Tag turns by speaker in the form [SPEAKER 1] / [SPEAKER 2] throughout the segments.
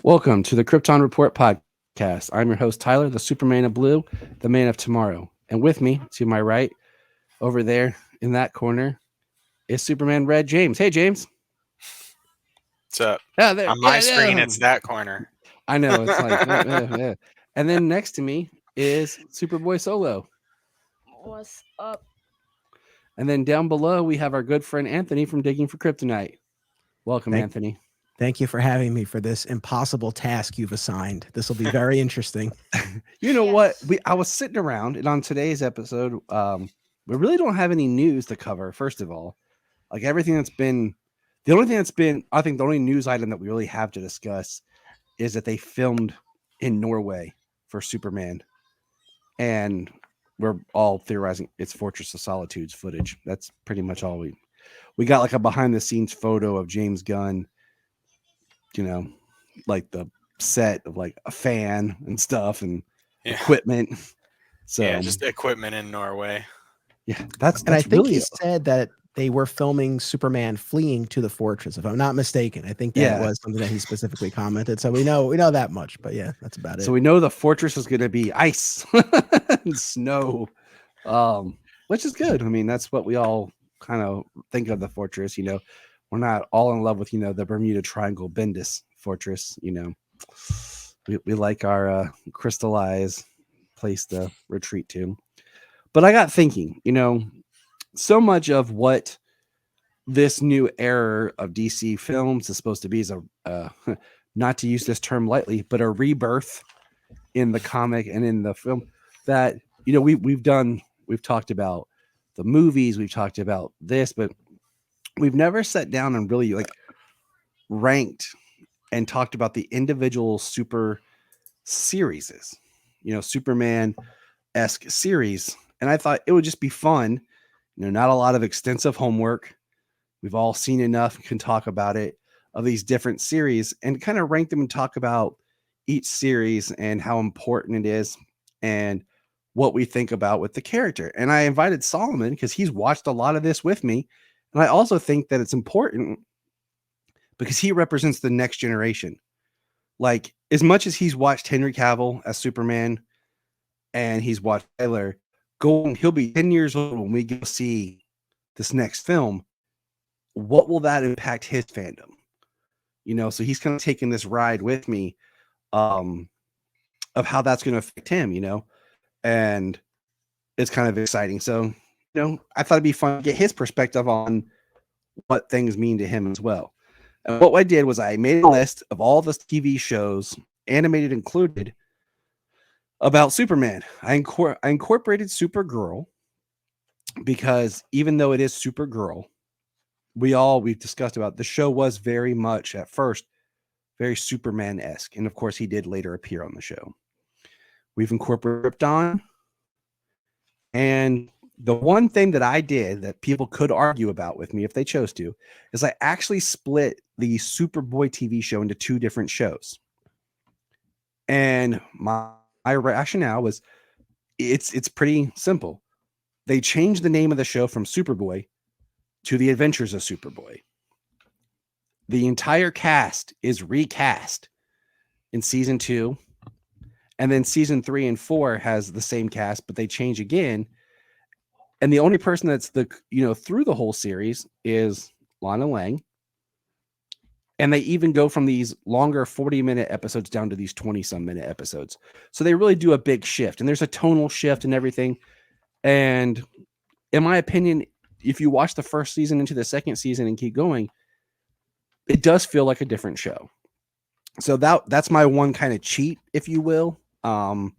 [SPEAKER 1] Welcome to the Krypton Report podcast. I'm your host, Tyler, the Superman of Blue, the man of tomorrow. And with me, to my right, over there in that corner, is Superman Red James. Hey, James.
[SPEAKER 2] What's up?
[SPEAKER 1] Yeah, there.
[SPEAKER 2] On my
[SPEAKER 1] Yeah,
[SPEAKER 2] screen,
[SPEAKER 1] yeah.
[SPEAKER 2] it's that corner.
[SPEAKER 1] I know. It's like, yeah. And then next to me is Superboy Solo.
[SPEAKER 3] What's up?
[SPEAKER 1] And then down below, we have our good friend Anthony from Digging for Kryptonite. Welcome,
[SPEAKER 4] Thank,
[SPEAKER 1] Anthony.
[SPEAKER 4] thank you for having me for this impossible task you've assigned. This will be very interesting.
[SPEAKER 1] You know what?
[SPEAKER 3] Yes.
[SPEAKER 1] I was sitting around, and on today's episode, we really don't have any news to cover. First of all, like everything that's been, the only thing that's been, I think, the only news item that we really have to discuss is that they filmed in Norway for Superman, and we're all theorizing it's Fortress of Solitude's footage. That's pretty much all we got. Like a behind the scenes photo of James Gunn, you know, like the set of like a fan and stuff and
[SPEAKER 2] Yeah.
[SPEAKER 1] equipment. So
[SPEAKER 2] Yeah, just equipment in Norway.
[SPEAKER 1] yeah, that's
[SPEAKER 4] And I think
[SPEAKER 1] really
[SPEAKER 4] he said that they were filming Superman fleeing to the fortress, if I'm not mistaken. I think that
[SPEAKER 1] Yeah.
[SPEAKER 4] was something that he specifically commented. So we know that much. But yeah, that's about it.
[SPEAKER 1] so we know the fortress is going to be ice and snow, which is good. I mean, that's what we all kind of think of the fortress. You know, we're not all in love with the Bermuda Triangle Bendis fortress. You know, we like our crystallized place to retreat to. But I got thinking, so much of what this new era of DC films is supposed to be is a not to use this term lightly, but a rebirth in the comic and in the film that we've talked about the movies, we've talked about this, but we've never sat down and really like ranked and talked about the individual super series, Superman-esque series. And I thought it would just be fun, not a lot of extensive homework. We've all seen enough, can talk about it, of these different series and kind of rank them and talk about each series and how important it is and what we think about with the character. And I invited Solomon because he's watched a lot of this with me. And I also think that it's important because he represents the next generation. Like, as much as he's watched Henry Cavill as Superman and he's watched Tyler, he'll be 10 years old when we go see this next film. What will that impact his fandom? So he's kind of taking this ride with me of how that's going to affect him, and it's kind of exciting. So, I thought it'd be fun to get his perspective on what things mean to him as well. And what I did was I made a list of all the TV shows, animated included, about Superman. I incorporated Supergirl because even though it is Supergirl, we've discussed about the show was very much at first very Superman-esque, and of course he did later appear on the show. We've incorporated Krypton, and the one thing that I did that people could argue about with me if they chose to is I actually split the Superboy TV show into two different shows. And my rationale was it's pretty simple. They changed the name of the show from Superboy to The Adventures of Superboy. The entire cast is recast in season 2. And then season 3 and 4 has the same cast, but they change again. And the only person that's through the whole series is Lana Lang. And they even go from these longer 40-minute episodes down to these 20-some minute episodes. So they really do a big shift. And there's a tonal shift and everything. And in my opinion, if you watch the first season into the second season and keep going, it does feel like a different show. So that's my one kind of cheat, if you will. Come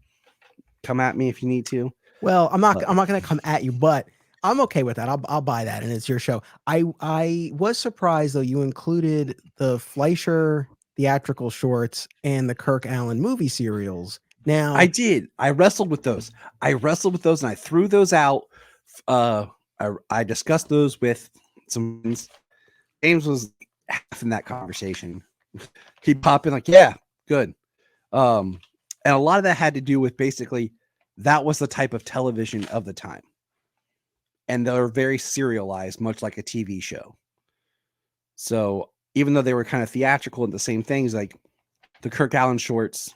[SPEAKER 1] at me if you need to.
[SPEAKER 4] Well, I'm not going to come at you, but I'm okay with that. I'll buy that, and it's your show. I was surprised though you included the Fleischer theatrical shorts and the Kirk Allen movie serials. Now
[SPEAKER 1] I did. I wrestled with those. And I threw those out. I discussed those with some friends. James was half in that conversation. He'd pop in like, yeah, good. And a lot of that had to do with basically that was the type of television of the time. And they're very serialized, much like a TV show. So even though they were kind of theatrical and the same things, like the Kirk Allen shorts.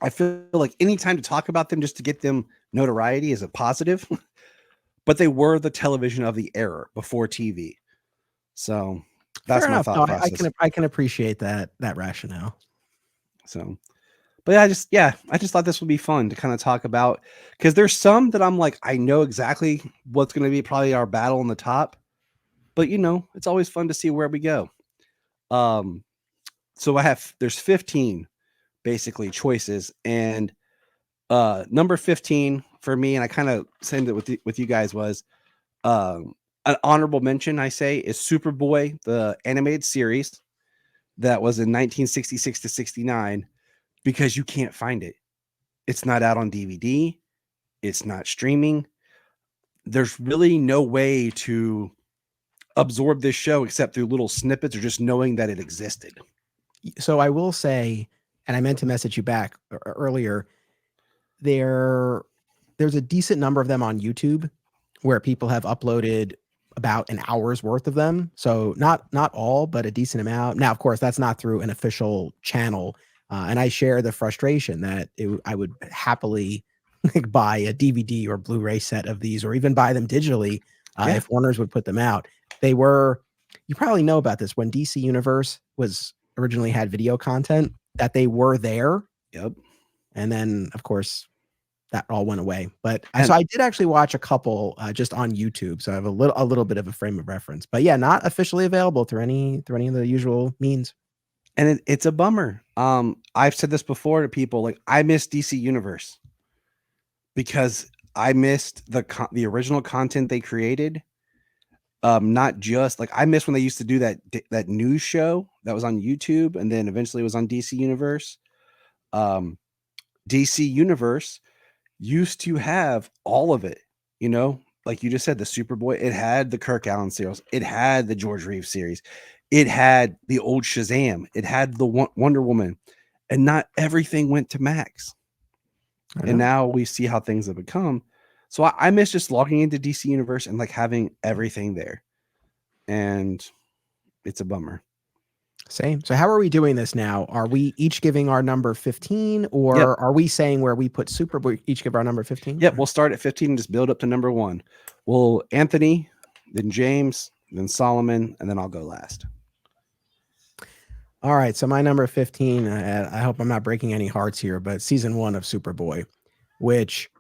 [SPEAKER 1] I feel like any time to talk about them just to get them notoriety is a positive, but they were the television of the era before TV. So that's
[SPEAKER 4] Fair
[SPEAKER 1] my
[SPEAKER 4] enough.
[SPEAKER 1] thought
[SPEAKER 4] No,
[SPEAKER 1] process.
[SPEAKER 4] I can appreciate that rationale.
[SPEAKER 1] So, but I just thought this would be fun to kind of talk about because there's some that I'm like, I know exactly what's going to be probably our battle on the top, but it's always fun to see where we go. So there's 15 basically choices, and number 15 for me, and I kind of said it with you guys was an honorable mention. I say is Superboy, the animated series that was in 1966 to 69, because you can't find it. It's not out on DVD. It's not streaming. There's really no way to absorb this show except through little snippets or just knowing that it existed.
[SPEAKER 4] So I will say, and I meant to message you back earlier, there's a decent number of them on YouTube where people have uploaded about an hour's worth of them. So not all, but a decent amount. Now, of course, that's not through an official channel. And I share the frustration that I would happily like, buy a DVD or Blu-ray set of these, or even buy them digitally if Warner's would put them out. They were, you probably know about this, when DC Universe was originally had video content, that they were there.
[SPEAKER 1] Yep.
[SPEAKER 4] And then, of course, that all went away. But so I did actually watch a couple just on YouTube, so I have a little bit of a frame of reference. But yeah, not officially available through any of the usual means.
[SPEAKER 1] And it's a bummer. I've said this before to people, like I miss DC Universe because I missed the original content they created. Not just like I miss when they used to do that news show that was on YouTube, and then eventually it was on DC Universe. DC Universe used to have all of it, like you just said, the Superboy. It had the Kirk Allen series. It had the George Reeves series. It had the old Shazam. It had the Wonder Woman, and not everything went to Max. And now we see how things have become. So I miss just logging into DC Universe and like having everything there. And it's a bummer.
[SPEAKER 4] Same. So how are we doing this now? Are we each giving our number 15, or are we saying where we put Superboy each give our number 15?
[SPEAKER 1] Yep, we'll start at 15 and just build up to number 1. Well, Anthony, then James, then Solomon, and then I'll go last.
[SPEAKER 4] All right, so my number 15, I hope I'm not breaking any hearts here, but season 1 of Superboy, which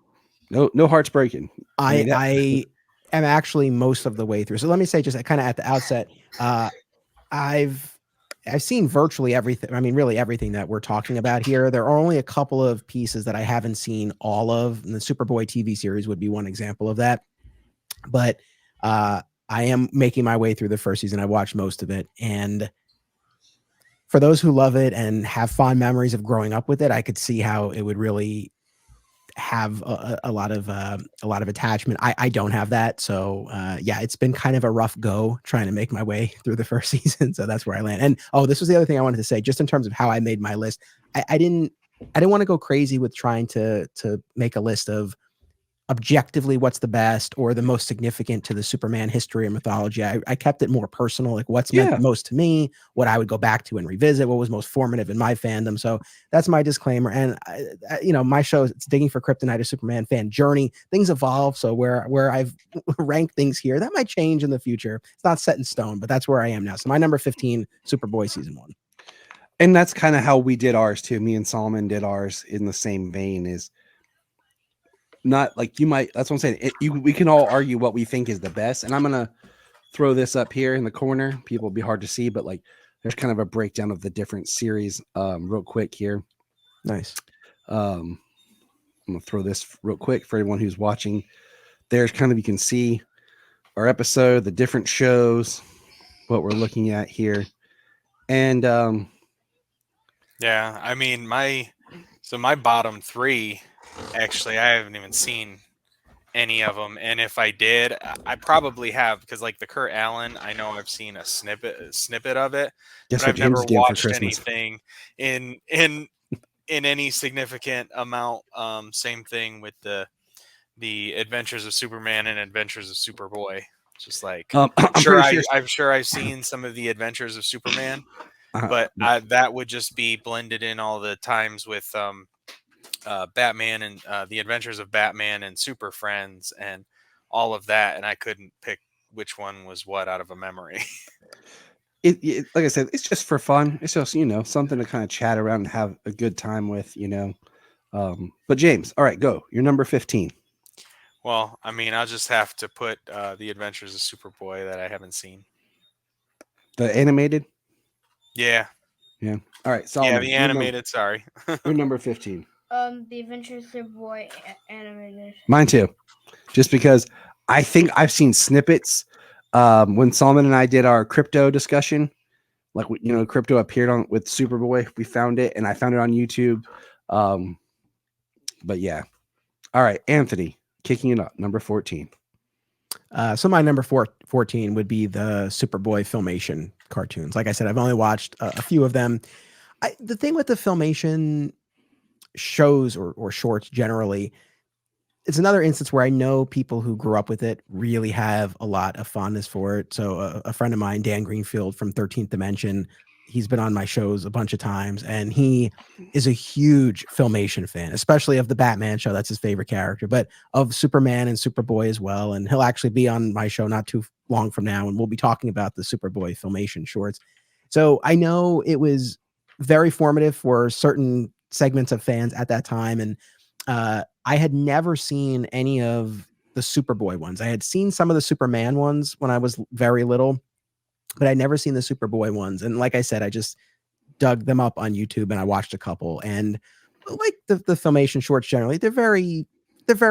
[SPEAKER 1] no hearts breaking.
[SPEAKER 4] I am actually most of the way through. So let me say just kind of at the outset, I've seen virtually everything. I mean, really everything that we're talking about here. There are only a couple of pieces that I haven't seen all of, and the Superboy TV series would be one example of that. But I am making my way through the first season. I watched most of it, and for those who love it and have fond memories of growing up with it, I could see how it would really have a lot of attachment. I don't have that, so yeah, it's been kind of a rough go trying to make my way through the first season. So that's where I land. And this was the other thing I wanted to say, just in terms of how I made my list. I didn't want to go crazy with trying to make a list of objectively what's the best or the most significant to the Superman history or mythology. I kept it more personal, like what's meant the most to me, what I would go back to and revisit, what was most formative in my fandom. So that's my disclaimer. And my show, it's Digging for Kryptonite, a Superman fan journey. Things evolve. So where I've ranked things here, that might change in the future. It's not set in stone, but that's where I am now. So my number 15, Superboy season 1.
[SPEAKER 1] And that's kind of how we did ours too. Me and Solomon did ours in the same vein. Is not like you might. That's what I'm saying. We can all argue what we think is the best. And I'm gonna throw this up here in the corner. People will be hard to see, but like there's kind of a breakdown of the different series real quick here.
[SPEAKER 4] Nice.
[SPEAKER 1] I'm gonna throw this real quick for everyone who's watching. There's kind of, you can see our episode, the different shows, what we're looking at here. And
[SPEAKER 2] yeah, I mean my bottom 3, actually I haven't even seen any of them, and if I did, I probably have, because like the Kurt Allen, I know I've seen a snippet of it,
[SPEAKER 1] guess
[SPEAKER 2] but
[SPEAKER 1] what
[SPEAKER 2] I've never
[SPEAKER 1] James is getting for
[SPEAKER 2] watched
[SPEAKER 1] Christmas?
[SPEAKER 2] anything in any significant amount. Same thing with the Adventures of Superman and Adventures of Superboy. Just like
[SPEAKER 1] I'm
[SPEAKER 2] sure
[SPEAKER 1] pretty sure.
[SPEAKER 2] I'm sure I've seen some of the Adventures of Superman, but that would just be blended in all the times with Batman and the Adventures of Batman and Super Friends and all of that, and I couldn't pick which one was what out of a memory.
[SPEAKER 1] Like I said, it's just for fun. It's just something to kind of chat around and have a good time with. But James, all right, go. You're number 15.
[SPEAKER 2] Well, I mean, I'll just have to put the Adventures of Superboy that I haven't seen.
[SPEAKER 1] The animated.
[SPEAKER 2] Yeah.
[SPEAKER 1] Yeah. All right. Solomon,
[SPEAKER 2] the animated. Sorry.
[SPEAKER 1] You're number 15.
[SPEAKER 3] The Adventures of Superboy animated.
[SPEAKER 1] Mine too. Just because I think I've seen snippets when Solomon and I did our crypto discussion. Like crypto appeared on with Superboy. We found it, and I found it on YouTube. But yeah. All right, Anthony, kicking it up, number 14.
[SPEAKER 4] So my number 14 would be the Superboy Filmation cartoons. Like I said, I've only watched a few of them. The thing with the Filmation shows or shorts generally, it's another instance where I know people who grew up with it really have a lot of fondness for it. So a friend of mine, Dan Greenfield from 13th Dimension, he's been on my shows a bunch of times, and he is a huge Filmation fan, especially of the Batman show. That's his favorite character, but of Superman and Superboy as well. And he'll actually be on my show not too long from now, and we'll be talking about the Superboy Filmation shorts. So I know it was very formative for certain segments of fans at that time. And I had never seen any of the Superboy ones. I had seen some of the Superman ones when I was very little, but I'd never seen the Superboy ones. And like I said, I just dug them up on YouTube and I watched a couple. And like the Filmation shorts generally, they're very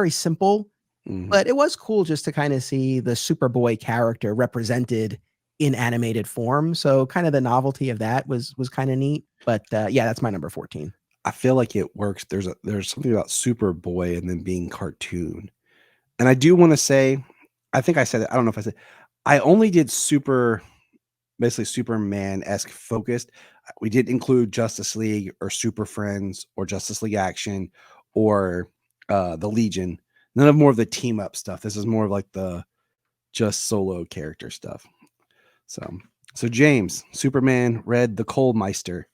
[SPEAKER 4] simple, but it was cool just to kind of see the Superboy character represented in animated form. So kind of the novelty of that was kind of neat. But yeah, that's my number 14.
[SPEAKER 1] I feel like it works. There's something about Superboy and then being cartoon. And I do want to say, I think I said it. I don't know if I said, I only did basically Superman-esque focused. We didn't include Justice League or Super Friends or Justice League Action or the Legion. None of more of the team up stuff. This is more of like the just solo character stuff. So James, Superman, Red, the Coal Meister.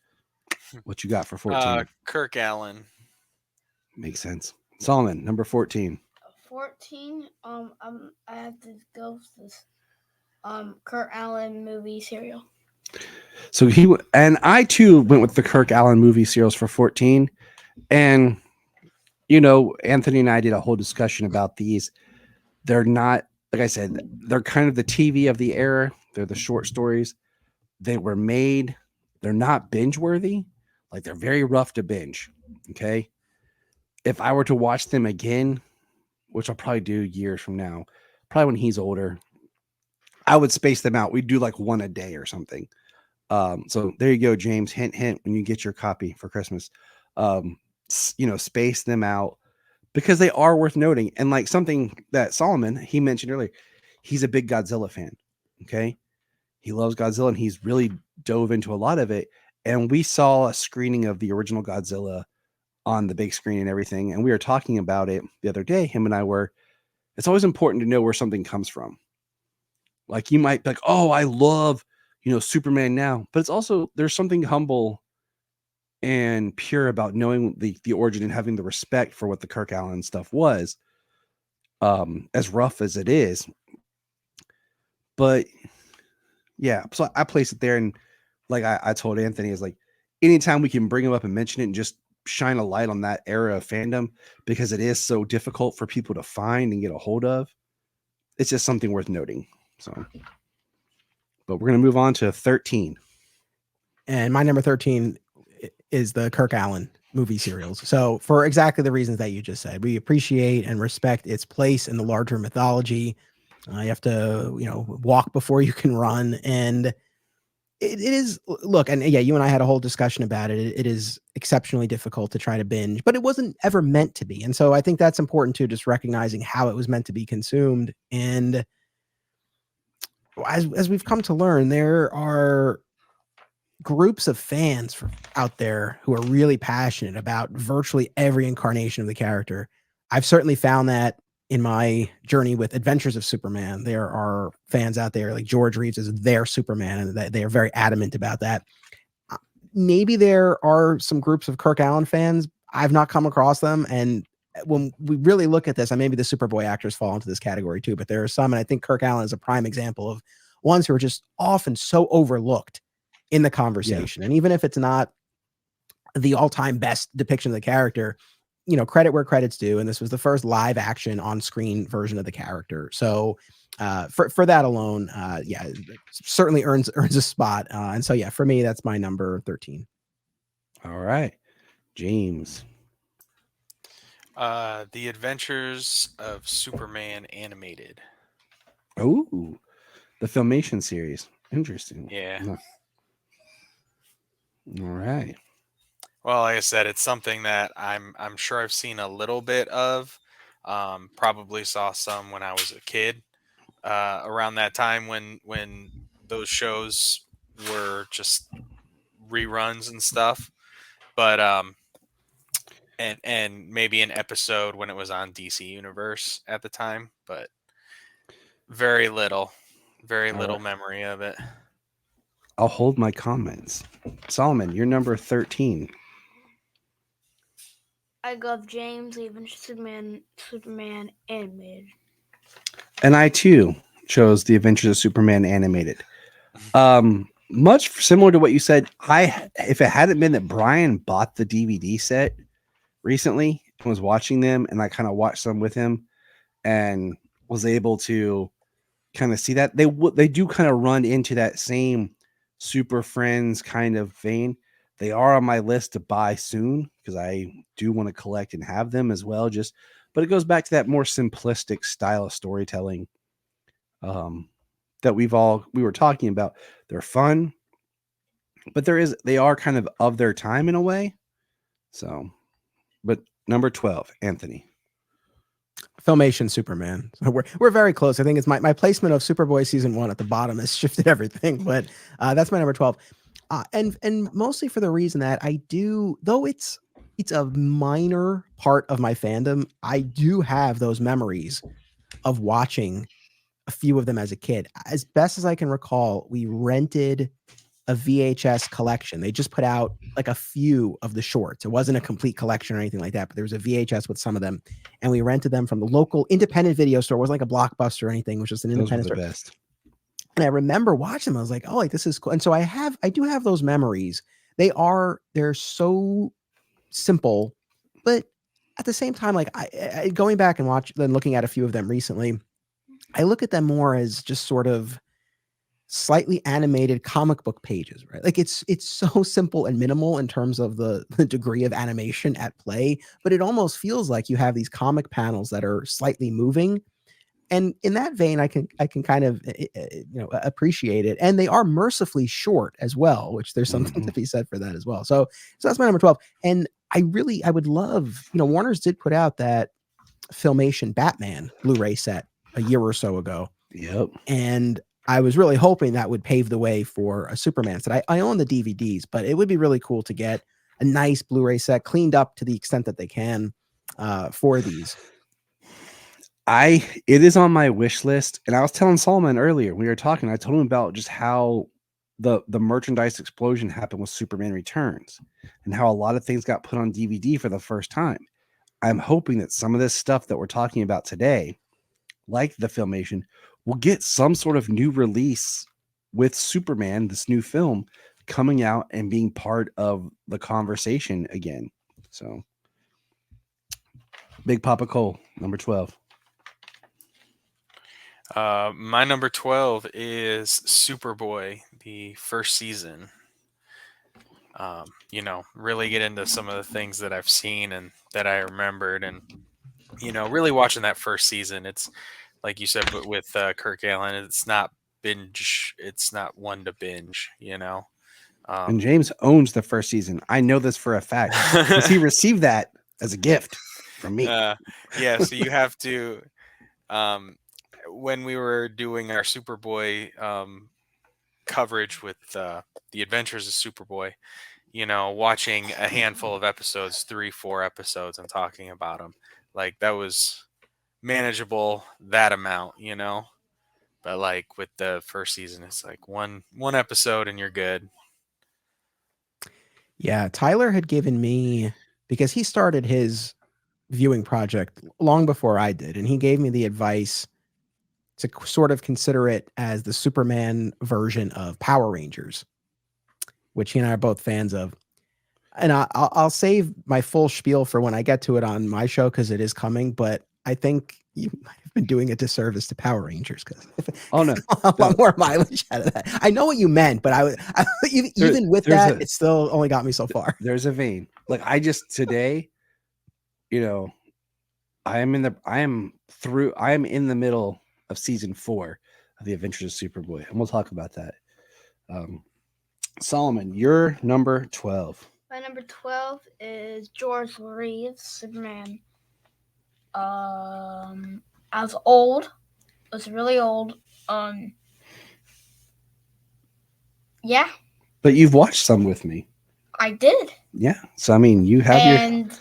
[SPEAKER 1] What you got for 14?
[SPEAKER 2] Kirk Allen.
[SPEAKER 1] Makes sense. Solomon, number 14.
[SPEAKER 3] 14. I have to go with this. Kurt Allen movie serial.
[SPEAKER 1] So I too went with the Kirk Allen movie serials for 14. And Anthony and I did a whole discussion about these. They're not, like I said, they're kind of the TV of the era. They're the short stories. They were made. They're not binge worthy. Like they're very rough to binge. Okay. If I were to watch them again, which I'll probably do years from now, probably when he's older, I would space them out. We'd do like one a day or something. So there you go, James. Hint, hint, when you get your copy for Christmas, space them out because they are worth noting. And like something that Solomon, he mentioned earlier, he's a big Godzilla fan. Okay. He loves Godzilla and he's really dove into a lot of it. And we saw a screening of the original Godzilla on the big screen and everything. And we were talking about it the other day. Him and I were, it's always important to know where something comes from. Like you might be like, oh, I love, Superman now, but it's also, there's something humble and pure about knowing the origin and having the respect for what the Kirk Allen stuff was, as rough as it is. But yeah, so I place it there. And like I told Anthony, is like, anytime we can bring him up and mention it and just shine a light on that era of fandom, because it is so difficult for people to find and get a hold of, it's just something worth noting. So, but we're going to move on to 13.
[SPEAKER 4] And my number 13 is the Kirk Allen movie serials. So for exactly the reasons that you just said, we appreciate and respect its place in the larger mythology. You have to, walk before you can run. And it is, look, and yeah, you and I had a whole discussion about it. It is exceptionally difficult to try to binge, but it wasn't ever meant to be. And so I think that's important too, just recognizing how it was meant to be consumed. And as we've come to learn, there are groups of fans out there who are really passionate about virtually every incarnation of the character. I've certainly found that in my journey with Adventures of Superman. There are fans out there like George Reeves is their Superman, and they are very adamant about that. maybe there are some groups of Kirk Allen fans. I've not come across them. And when we really look at this, and maybe the Superboy actors fall into this category too, but there are some, and I think Kirk Allen is a prime example of ones who are just often so overlooked in the conversation. And even if it's not the all-time best depiction of the character, credit where credit's due. And this was the first live action on-screen version of the character. So for that alone, yeah, certainly earns a spot. And so, yeah, for me, that's my number 13.
[SPEAKER 1] All right. James.
[SPEAKER 2] The Adventures of Superman animated.
[SPEAKER 1] Oh, the Filmation series. Interesting.
[SPEAKER 2] Yeah.
[SPEAKER 1] No. All right.
[SPEAKER 2] Well, like I said, it's something that I'm sure I've seen a little bit of. Probably saw some when I was a kid. Around that time when those shows were just reruns and stuff. But and maybe an episode when it was on DC Universe at the time, but very little
[SPEAKER 1] right.
[SPEAKER 2] memory of it.
[SPEAKER 1] I'll hold my comments. Solomon, you're number 13.
[SPEAKER 3] I got James, even Superman animated.
[SPEAKER 1] And I too chose The Adventures of Superman animated. Much similar to what you said. If it hadn't been that Brian bought the DVD set recently and was watching them, and I kind of watched some with him and was able to kind of see that they do kind of run into that same Super Friends kind of vein. They are on my list to buy soon because I do want to collect and have them as well. But it goes back to that more simplistic style of storytelling that we were talking about. They're fun, but they are kind of their time in a way. So, but number 12, Anthony.
[SPEAKER 4] Filmation Superman. So we're very close. I think it's my placement of Superboy season 1 at the bottom has shifted everything, but that's my number 12. And mostly for the reason that I do, though it's a minor part of my fandom, I do have those memories of watching a few of them as a kid. As best as I can recall, we rented a VHS collection. They just put out like a few of the shorts. It wasn't a complete collection or anything like that, but there was a VHS with some of them, and we rented them from the local independent video store. It wasn't like a Blockbuster or anything. It was just an
[SPEAKER 1] Those were
[SPEAKER 4] independent
[SPEAKER 1] the
[SPEAKER 4] store.
[SPEAKER 1] best.
[SPEAKER 4] And I remember watching them. I was like, oh, like this is cool. And so I do have those memories. They're so simple, but at the same time, like I going back and looking at a few of them recently, I look at them more as just sort of slightly animated comic book pages, right? Like it's so simple and minimal in terms of the degree of animation at play, but it almost feels like you have these comic panels that are slightly moving. And in that vein, I can kind of appreciate it. And they are mercifully short as well, which there's something to be said for that as well. So that's my number 12. And I would love, Warner's did put out that Filmation Batman Blu-ray set a year or so ago.
[SPEAKER 1] Yep.
[SPEAKER 4] And I was really hoping that would pave the way for a Superman set. I own the DVDs, but it would be really cool to get a nice Blu-ray set cleaned up to the extent that they can for these.
[SPEAKER 1] It is on my wish list, and I was telling Solomon earlier we were talking. I told him about just how the merchandise explosion happened with Superman Returns, and how a lot of things got put on DVD for the first time. I'm hoping that some of this stuff that we're talking about today, like the Filmation, will get some sort of new release with Superman, this new film coming out and being part of the conversation again. So, Big Papa Cole, number 12.
[SPEAKER 2] My number 12 is Superboy, the first season. Really get into some of the things that I've seen and that I remembered, and really watching that first season. It's like you said, but with Kirk Allen, it's not binge. It's not one to binge.
[SPEAKER 1] And James owns the first season. I know this for a fact because he received that as a gift from me.
[SPEAKER 2] Yeah, so you have to. When we were doing our Superboy coverage with the Adventures of Superboy, watching a handful of episodes, 3-4 episodes, and talking about them, like that was manageable, that amount, but like with the first season, it's like one episode and you're good.
[SPEAKER 4] Yeah, Tyler had given me, because he started his viewing project long before I did, and he gave me the advice to sort of consider it as the Superman version of Power Rangers, which he and I are both fans of. And I'll save my full spiel for when I get to it on my show because it is coming. But I think you might have been doing a disservice to Power Rangers because
[SPEAKER 1] Oh no,
[SPEAKER 4] a lot more mileage out of that. I know what you meant, but even with
[SPEAKER 1] there's
[SPEAKER 4] that, it still only got me so far.
[SPEAKER 1] there's a vein. Like I just today, you know, I am in the middle of season 4 of the Adventures of Superboy, and we'll talk about that. Solomon, you're number 12.
[SPEAKER 3] My number 12 is George Reeves, Superman. I was old. I was really old. Yeah,
[SPEAKER 1] But you've watched some with me.
[SPEAKER 3] I did.
[SPEAKER 1] Yeah. So I mean, you have
[SPEAKER 3] And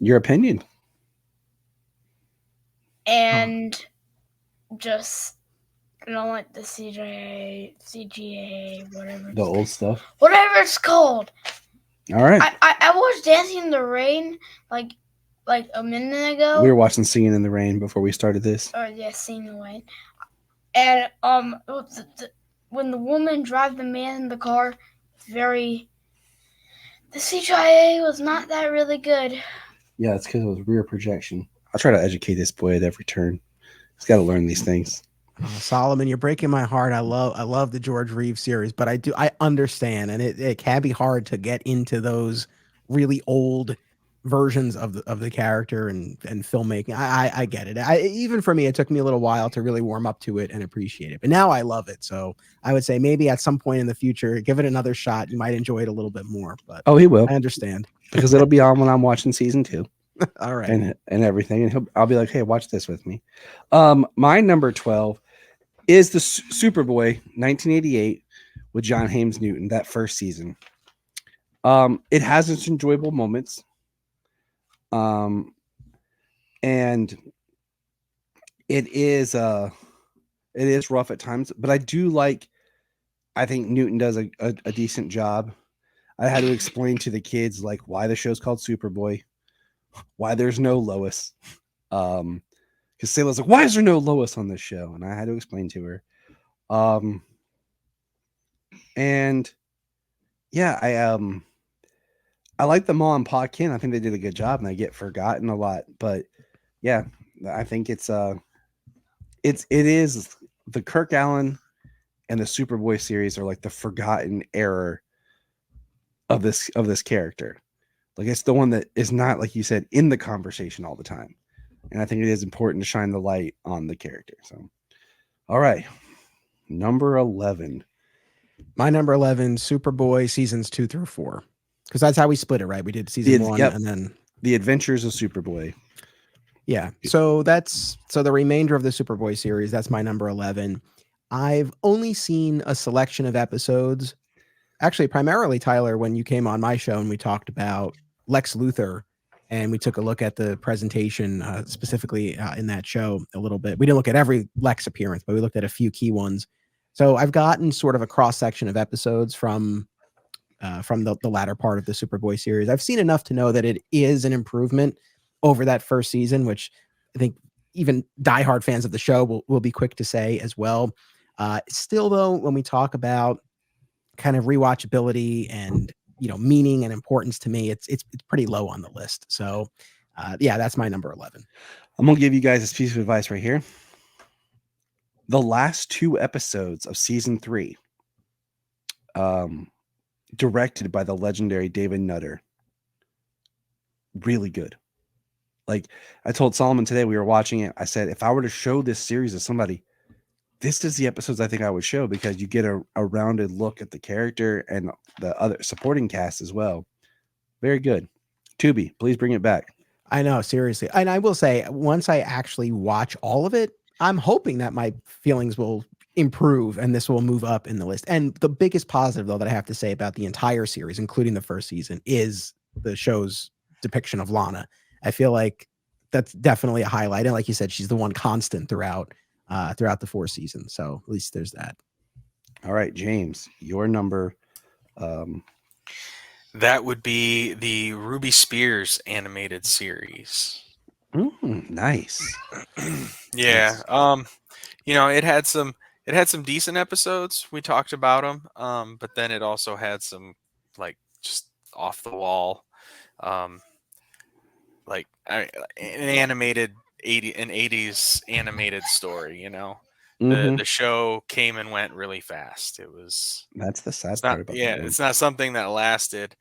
[SPEAKER 1] your opinion.
[SPEAKER 3] just I don't like the CGA, whatever.
[SPEAKER 1] The old stuff.
[SPEAKER 3] Whatever it's called.
[SPEAKER 1] All right.
[SPEAKER 3] I watched Dancing in the Rain like a minute ago.
[SPEAKER 1] We were watching Singing in the Rain before we started this.
[SPEAKER 3] Oh yeah, Singing in the Rain. And when the woman drives the man in the car, the CGI was not that really good.
[SPEAKER 1] Yeah, it's because it was rear projection. I try to educate this boy at every turn. He's got to learn these things.
[SPEAKER 4] Oh, Solomon, you're breaking my heart. I love the George Reeves series, but I understand, and it can be hard to get into those really old versions of the character and filmmaking. I get it. Even for me, it took me a little while to really warm up to it and appreciate it, but now I love it. So I would say maybe at some point in the future, give it another shot. You might enjoy it a little bit more. But
[SPEAKER 1] Oh, he will.
[SPEAKER 4] I understand
[SPEAKER 1] Because it'll be on when I'm watching season 2.
[SPEAKER 4] All right.
[SPEAKER 1] And everything, and I'll be like, hey, watch this with me. My number 12 is the Superboy 1988 with John Haymes Newton, that first season. It has its enjoyable moments, and it is rough at times, but I think Newton does a decent job. I had to explain to the kids like why the show's called Superboy, why there's no Lois. Because Sayla's like, why is there no Lois on this show? And I had to explain to her. And yeah, I like the Ma and Pa Ken. I think they did a good job, and they get forgotten a lot. But yeah, I think it is the Kirk Allen and the Superboy series are like the forgotten era of this character. Like it's the one that is not, like you said, in the conversation all the time. And I think it is important to shine the light on the character. So, all right. Number 11.
[SPEAKER 4] My number 11, Superboy seasons 2 through 4. Because that's how we split it, right? We did season 1 and then
[SPEAKER 1] The Adventures of Superboy.
[SPEAKER 4] Yeah. So the remainder of the Superboy series, that's my number 11. I've only seen a selection of episodes. Actually, primarily, Tyler, when you came on my show and we talked about Lex Luthor and we took a look at the presentation specifically in that show a little bit. We didn't look at every Lex appearance, but we looked at a few key ones. So I've gotten sort of a cross section of episodes from the latter part of the Superboy series. I've seen enough to know that it is an improvement over that first season, which I think even diehard fans of the show will be quick to say as well. Still, though, when we talk about kind of rewatchability and meaning and importance to me, it's pretty low on the list. So yeah, that's my number 11.
[SPEAKER 1] I'm gonna give you guys this piece of advice right here. The last 2 episodes of season 3, directed by the legendary David Nutter, really good. Like I told Solomon today, we were watching it. I said, if I were to show this series to somebody, this is the episodes I think I would show, because you get a rounded look at the character and the other supporting cast as well. Very good. Tubi, please bring it back.
[SPEAKER 4] I know, seriously. And I will say, once I actually watch all of it, I'm hoping that my feelings will improve and this will move up in the list. And the biggest positive, though, that I have to say about the entire series, including the first season, is the show's depiction of Lana. I feel like that's definitely a highlight. And like you said, she's the one constant throughout the 4 seasons. So at least there's that.
[SPEAKER 1] All right, James, your number.
[SPEAKER 2] That would be the Ruby Spears animated series.
[SPEAKER 1] Nice.
[SPEAKER 2] Yeah.
[SPEAKER 1] Nice.
[SPEAKER 2] It had some decent episodes. We talked about them. But then it also had some like just off the wall, um, an animated an 80s animated story. The show came and went really fast.
[SPEAKER 1] That's the sad
[SPEAKER 2] It's not
[SPEAKER 1] part about
[SPEAKER 2] yeah,
[SPEAKER 1] that one.
[SPEAKER 2] it's not something that lasted.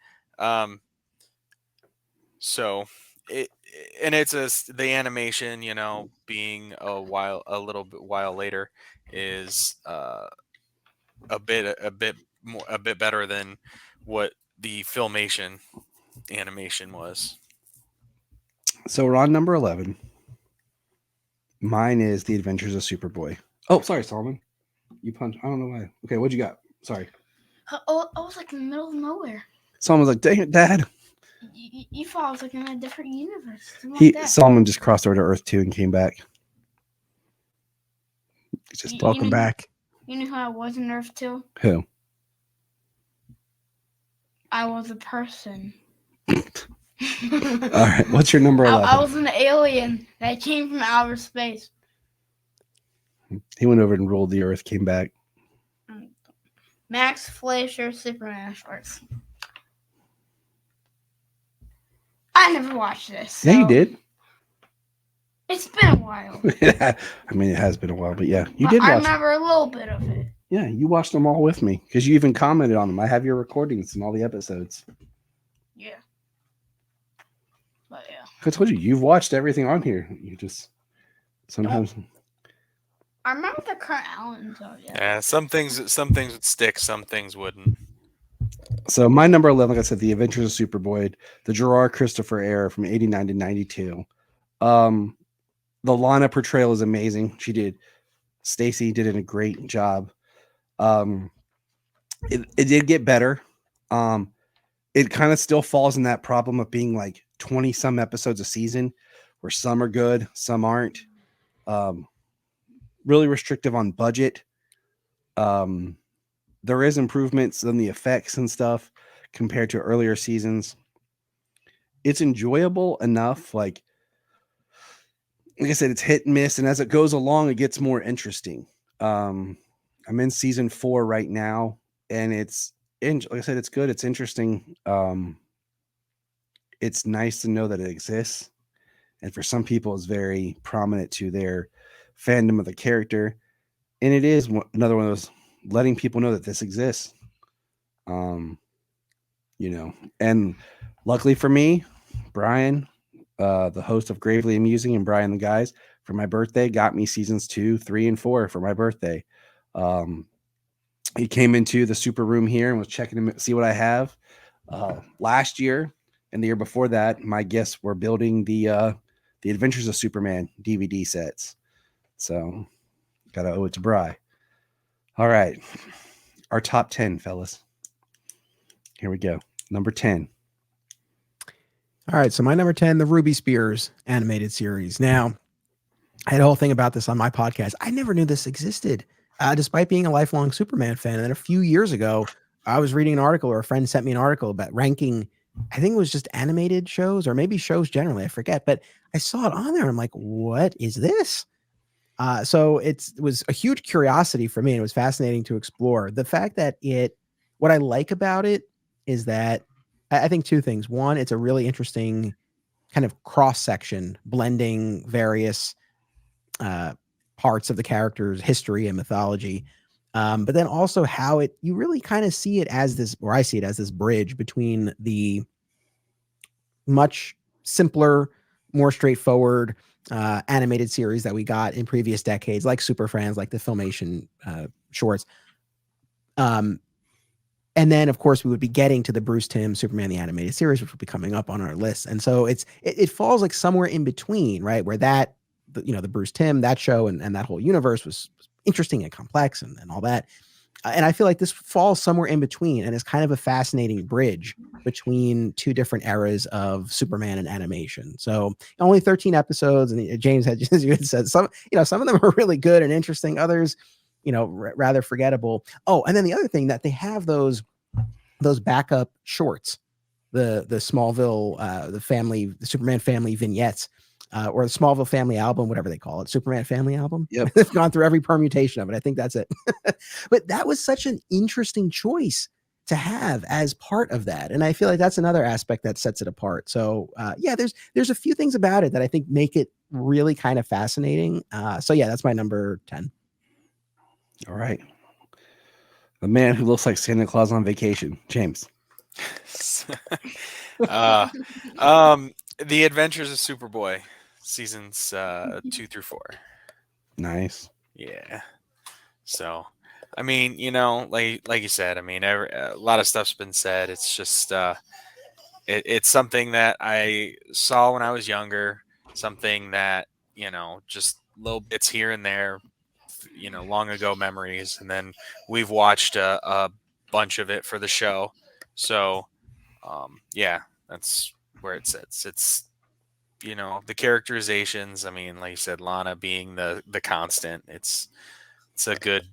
[SPEAKER 2] So it and the animation, being a little bit while later is a bit better than what the Filmation animation was.
[SPEAKER 1] So we're on number 11. Mine is The Adventures of Superboy. Oh, sorry, Solomon. You punched. I don't know why. Okay, what'd you got? Sorry.
[SPEAKER 3] I was like in the middle of nowhere.
[SPEAKER 1] Solomon was like, dang it, Dad.
[SPEAKER 3] You thought I was like in a different universe. Like that.
[SPEAKER 1] Solomon just crossed over to Earth 2 and came back. Just
[SPEAKER 4] Welcome back.
[SPEAKER 3] You know who I was in Earth 2?
[SPEAKER 1] Who?
[SPEAKER 3] I was a person.
[SPEAKER 1] All right. What's your number 11?
[SPEAKER 3] I was an alien that came from outer space.
[SPEAKER 1] He went over and ruled the Earth, came back.
[SPEAKER 3] Max Fleischer, Superman shorts. I never watched this. So
[SPEAKER 1] Yeah, you did.
[SPEAKER 3] It's been a while.
[SPEAKER 1] I mean, it has been a while, but yeah, you did watch.
[SPEAKER 3] I remember a little bit of it.
[SPEAKER 1] Yeah, you watched them all with me because you even commented on them. I have your recordings and all the episodes.
[SPEAKER 3] Yeah. But yeah.
[SPEAKER 1] I told you, you've watched everything on here. You just sometimes.
[SPEAKER 3] I remember the Kurt Allen show.
[SPEAKER 2] Yeah, some things would stick, some things wouldn't.
[SPEAKER 1] So my number 11, like I said, The Adventures of Superboy, the Gerard Christopher era from 89 to 92. The Lana portrayal is amazing. Stacy did a great job. It did get better. It kind of still falls in that problem of being like 20 some episodes a season where some are good, some aren't. Really restrictive on budget. There is improvements in the effects and stuff compared to earlier seasons. It's enjoyable enough. Like I said, it's hit and miss. And as it goes along, it gets more interesting. I'm in season 4 right now, and like I said, it's good. It's interesting. It's nice to know that it exists. And for some people, it's very prominent to their fandom of the character. And it is another one of those letting people know that this exists. And luckily for me, Brian, the host of Gravely Amusing, and Brian the Guys, for my birthday, got me seasons 2, 3, and 4 for my birthday. He came into the super room here and was checking to see what I have. Last year and the year before that, my guests were building the Adventures of Superman DVD sets. So gotta owe it to Bri. All right. Our top 10, fellas. Here we go. Number 10.
[SPEAKER 4] All right. So my number 10, the Ruby Spears animated series. Now, I had a whole thing about this on my podcast. I never knew this existed, despite being a lifelong Superman fan. And then a few years ago, I was reading an article, or a friend sent me an article about ranking, I think it was just animated shows or maybe shows generally. I forget, but I saw it on there. And I'm like, what is this? So it was a huge curiosity for me. And it was fascinating to explore. The fact that what I like about it is that I think two things. One, it's a really interesting kind of cross section, blending various parts of the character's history and mythology. But then also how you really kind of see it as this, or I see it as this bridge between the much simpler, more straightforward animated series that we got in previous decades, like Super Friends, like the Filmation shorts. And then, of course, we would be getting to the Bruce Timm Superman the Animated Series, which will be coming up on our list. And so it falls like somewhere in between, right? Where the Bruce Timm, that show and that whole universe was interesting and complex and all that. And I feel like this falls somewhere in between and is kind of a fascinating bridge between two different eras of Superman and animation. So only 13 episodes, and James had, as you had said, some of them are really good and interesting. Others, rather forgettable. Oh, and then the other thing that they have those backup shorts the Smallville, the Superman family vignettes, or the Smallville family album, whatever they call it, Superman family album.
[SPEAKER 1] Yep.
[SPEAKER 4] They've gone through every permutation of it. I think that's it. But that was such an interesting choice to have as part of that, and I feel like that's another aspect that sets it apart. So yeah, there's a few things about it that I think make it really kind of fascinating. So yeah, that's my number 10.
[SPEAKER 1] All right. The man who looks like Santa Claus on vacation, James.
[SPEAKER 2] The Adventures of Superboy, seasons 2 through 4.
[SPEAKER 1] Nice.
[SPEAKER 2] Yeah. So, I mean, like you said, I mean, a lot of stuff's been said. It's just it's something that I saw when I was younger. Something that just little bits here and there. Long ago memories, and then we've watched a bunch of it for the show. So, yeah, that's where it sits. It's the characterizations. I mean, like you said, Lana being the constant. It's a good.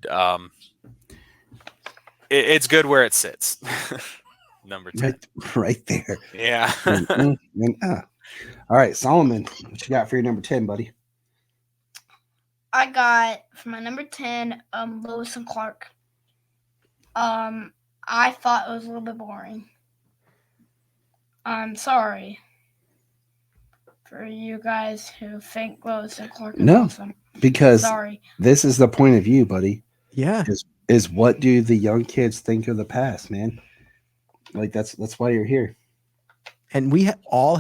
[SPEAKER 2] It's good where it sits. Number 10.
[SPEAKER 1] Right there.
[SPEAKER 2] Yeah.
[SPEAKER 1] All right, Solomon, what you got for your number 10, buddy?
[SPEAKER 3] I got for my number 10, Lois and Clark. I thought it was a little bit boring. I'm sorry for you guys who think Lois and Clark is awesome.
[SPEAKER 1] Because
[SPEAKER 3] Sorry.
[SPEAKER 1] This is the point of view, buddy.
[SPEAKER 4] Yeah.
[SPEAKER 1] Is what do the young kids think of the past, man? Like that's why you're here.
[SPEAKER 4] And we all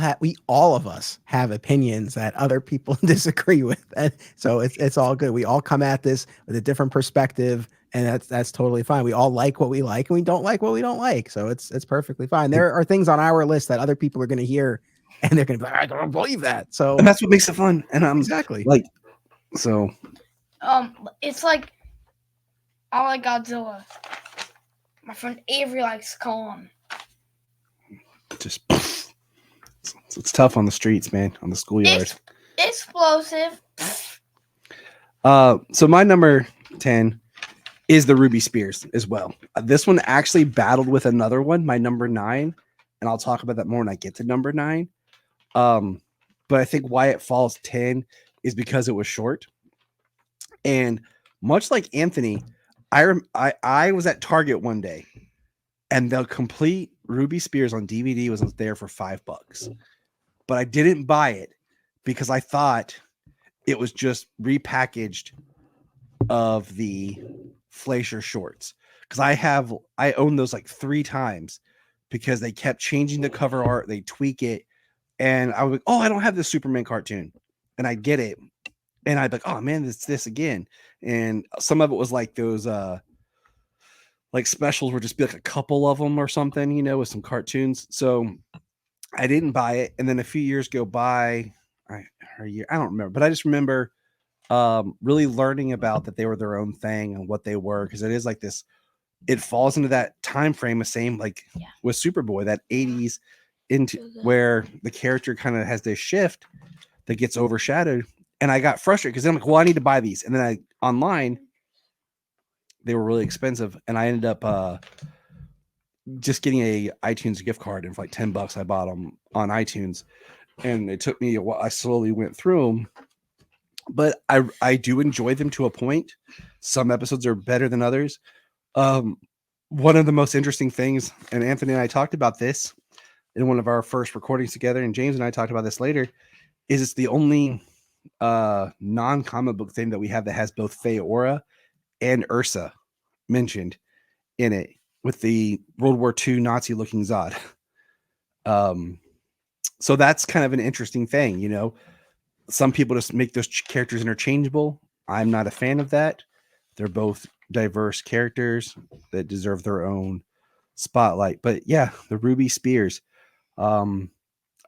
[SPEAKER 4] of us have opinions that other people disagree with, and so it's all good. We all come at this with a different perspective, and that's totally fine. We all like what we like, and we don't like what we don't like, so it's perfectly fine. There are things on our list that other people are going to hear, and they're going to be like, I don't believe that. So
[SPEAKER 1] And that's what makes it fun. And I'm
[SPEAKER 4] exactly
[SPEAKER 1] like, so
[SPEAKER 3] it's like I like Godzilla. My friend Avery likes Kong.
[SPEAKER 1] just it's tough on the streets, man, on the schoolyard.
[SPEAKER 3] Explosive.
[SPEAKER 1] So my number 10 is the Ruby Spears as well. This one actually battled with another one, my number 9, and I'll talk about that more when I get to number 9. But I think why it falls 10 is because it was short. And much like Anthony, I was at Target one day, and the complete Ruby Spears on DVD was there for $5. But I didn't buy it because I thought it was just repackaged of the Fleischer shorts. Because I own those like 3 times because they kept changing the cover art, they tweak it, and I was like, oh, I don't have the Superman cartoon, and I get it, and I'd be like, oh man, it's this again. And some of it was like those like specials would just be like a couple of them or something, with some cartoons. So I didn't buy it, and then a few years go by, or a year, I don't remember, but I just remember really learning about that they were their own thing and what they were, because it is like this. It falls into that time frame, the same like with Superboy, that 80s into where the character kind of has this shift that gets overshadowed. And I got frustrated because I'm like, well, I need to buy these, and then online they were really expensive, and I ended up just getting a iTunes gift card, and for like $10 I bought them on iTunes, and it took me a while. I slowly went through them, but I do enjoy them to a point. Some episodes are better than others. One of the most interesting things, and Anthony and I talked about this in one of our first recordings together, and James and I talked about this later, is it's the only non-comic book thing that we have that has both Feora and Ursa mentioned in it, with the World War II Nazi looking Zod. So that's kind of an interesting thing, Some people just make those characters interchangeable. I'm not a fan of that. They're both diverse characters that deserve their own spotlight. But yeah, the Ruby Spears. I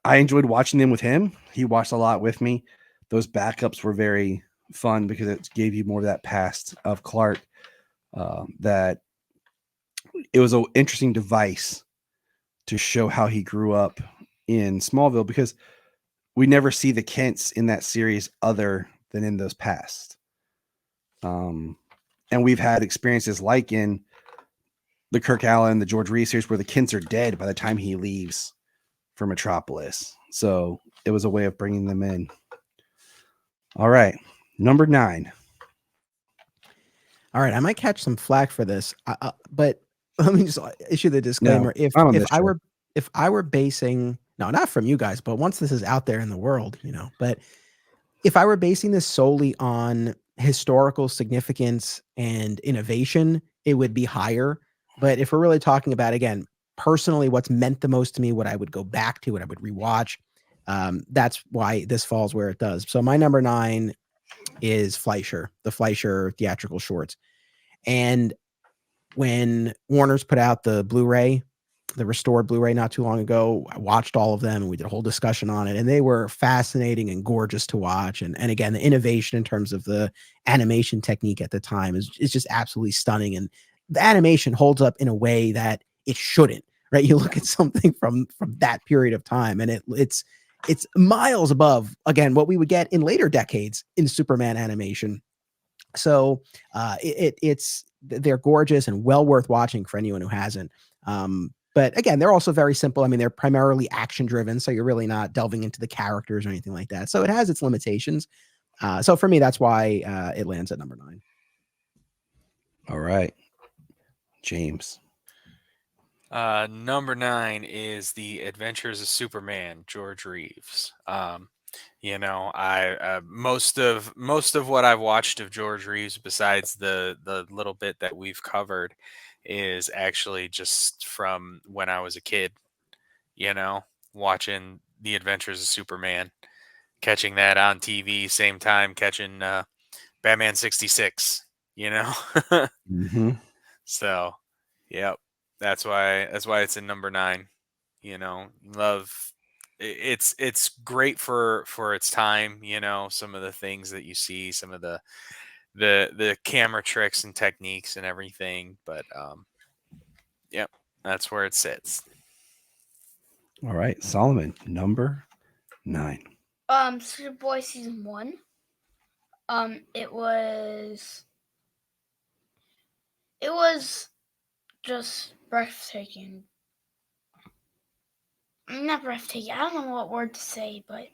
[SPEAKER 1] enjoyed watching them with him. He watched a lot with me. Those backups were very fun because it gave you more of that past of Clark. That it was an interesting device to show how he grew up in Smallville, because we never see the Kents in that series other than in those past. And we've had experiences like in the Kirk Allen, the George Reese series, where the Kents are dead by the time he leaves for Metropolis. So it was a way of bringing them in. All right. Number 9.
[SPEAKER 4] All right, I might catch some flack for this, but let me just issue the disclaimer.
[SPEAKER 1] No, not on
[SPEAKER 4] If
[SPEAKER 1] this
[SPEAKER 4] I
[SPEAKER 1] show.
[SPEAKER 4] were if I were basing, no, not from you guys, but once this is out there in the world, but if I were basing this solely on historical significance and innovation, it would be higher. But if we're really talking about, again, personally, what's meant the most to me, what I would go back to, what I would rewatch, that's why this falls where it does. So my number 9 is Fleischer, the Fleischer theatrical shorts. And when Warner's put out the Blu-ray, the restored Blu-ray not too long ago, I watched all of them and we did a whole discussion on it. And they were fascinating and gorgeous to watch. And again, the innovation in terms of the animation technique at the time is just absolutely stunning. And the animation holds up in a way that it shouldn't, right? You look at something from that period of time and it's miles above, again, what we would get in later decades in Superman animation. So they're gorgeous and well worth watching for anyone who hasn't. But again, they're also very simple. I mean, they're primarily action driven, so you're really not delving into the characters or anything like that. So it has its limitations. So for me, that's why it lands at number 9.
[SPEAKER 1] All right. James.
[SPEAKER 2] Number 9 is The Adventures of Superman, George Reeves. I most of what I've watched of George Reeves, besides the little bit that we've covered, is actually just from when I was a kid. Watching The Adventures of Superman, catching that on TV, same time catching Batman 66.
[SPEAKER 1] Mm-hmm.
[SPEAKER 2] So, yep, that's why it's in number 9. Love it's great for its time. Some of the things that you see, some of the camera tricks and techniques and everything, but yep, that's where it sits.
[SPEAKER 1] All right, Solomon, number 9.
[SPEAKER 3] Superboy season 1. It was just breathtaking. Not breathtaking. I don't know what word to say, but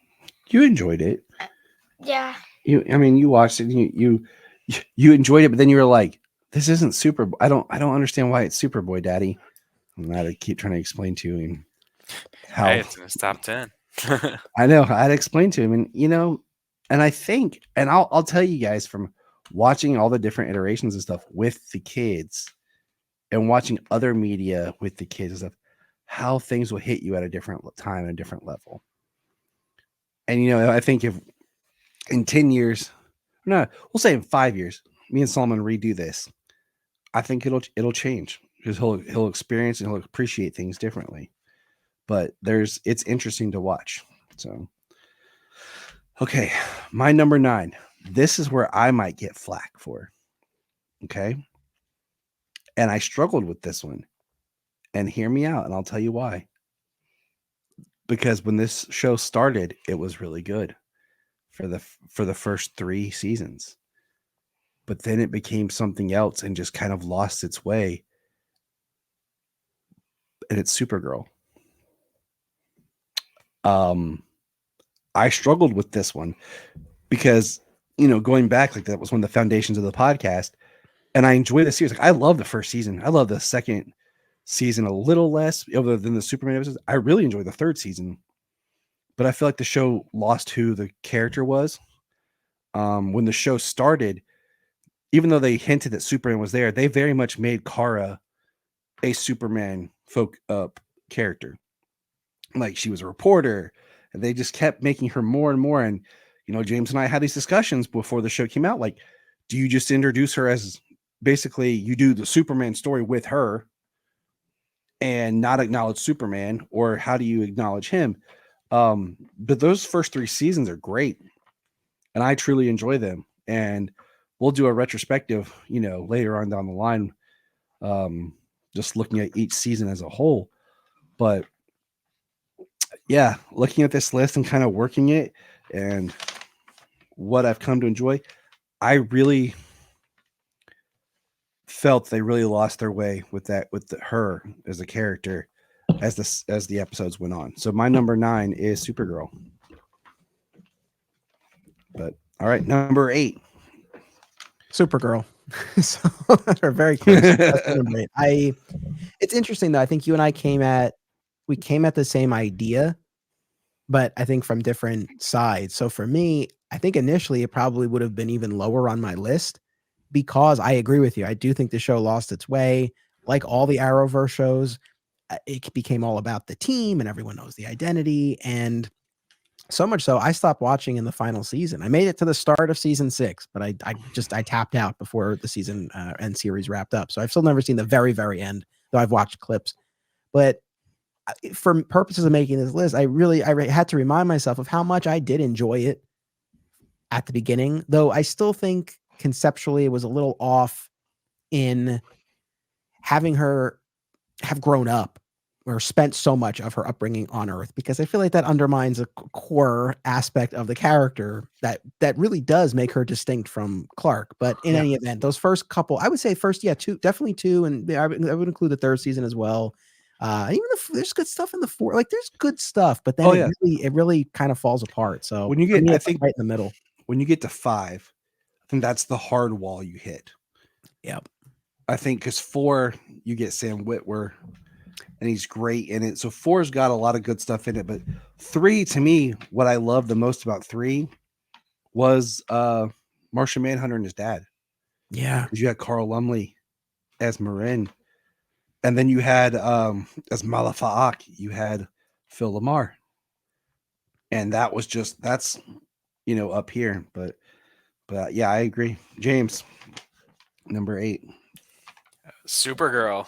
[SPEAKER 1] You enjoyed it.
[SPEAKER 3] yeah.
[SPEAKER 1] You watched it. And you enjoyed it, but then you were like, "This isn't Super. I don't understand why it's Superboy, Daddy." And I had to keep trying to explain to him how.
[SPEAKER 2] Hey, it's in his top 10.
[SPEAKER 1] I know. I had to explain to him, and I think, and I'll tell you guys from watching all the different iterations and stuff with the kids, and watching other media with the kids and stuff, how things will hit you at a different time and a different level. And I think if in 10 years, no, we'll say in 5 years, me and Solomon redo this, I think it'll change because he'll experience and he'll appreciate things differently. But it's interesting to watch. So, okay, my number 9. This is where I might get flack for. Okay. And I struggled with this one. And hear me out, and I'll tell you why. Because when this show started, it was really good for the first 3 seasons. But then it became something else and just kind of lost its way. And it's Supergirl. I struggled with this one because, going back, like, that was one of the foundations of the podcast. And I enjoy the series. Like, I love the first season. I love the second season a little less, other than the Superman episodes. I really enjoy the third season. But I feel like the show lost who the character was. When the show started, even though they hinted that Superman was there, they very much made Kara a Superman character. Like, she was a reporter, and they just kept making her more and more. And, James and I had these discussions before the show came out. Like, do you just introduce her as basically you do the Superman story with her and not acknowledge Superman, or how do you acknowledge him? But those first 3 seasons are great, and I truly enjoy them. And we'll do a retrospective, later on down the line, just looking at each season as a whole. But yeah, looking at this list and kind of working it and what I've come to enjoy, I really felt they really lost their way with her as a character. as the episodes went on. So my number 9 is Supergirl. But all right, number 8.
[SPEAKER 4] Supergirl. So they're very close. That's my number 8. It's interesting though. I think you and I came at the same idea, but I think from different sides. So for me, I think initially it probably would have been even lower on my list because I agree with you. I do think the show lost its way. Like all the Arrowverse shows, it became all about the team and everyone knows the identity. And so much so, I stopped watching in the final season. I made it to the start of season 6, but I tapped out before the season end series wrapped up. So I've still never seen the very, very end, though I've watched clips. But for purposes of making this list, I had to remind myself of how much I did enjoy it at the beginning, though I still think conceptually it was a little off in having her have grown up or spent so much of her upbringing on Earth, because I feel like that undermines a core aspect of the character that really does make her distinct from Clark. But in any event, those first couple, I would say first, two, definitely 2, and I would include the 3rd season as well. Even there's good stuff in the 4, like there's good stuff, but then it really kind of falls apart. So
[SPEAKER 1] when you get,
[SPEAKER 4] me,
[SPEAKER 1] I
[SPEAKER 4] it's
[SPEAKER 1] think
[SPEAKER 4] right in the middle.
[SPEAKER 1] when you get to 5, I think that's the hard wall you hit.
[SPEAKER 4] Yep.
[SPEAKER 1] I think because 4, you get Sam Witwer, and he's great in it. So 4's got a lot of good stuff in it. But 3, to me, what I love the most about 3 was Martian Manhunter and his dad.
[SPEAKER 4] Yeah.
[SPEAKER 1] Because you had Carl Lumley as Marin. And then you had as Malafa'ak, you had Phil Lamar. And that was that's up here. But yeah, I agree. James, number 8.
[SPEAKER 2] Supergirl.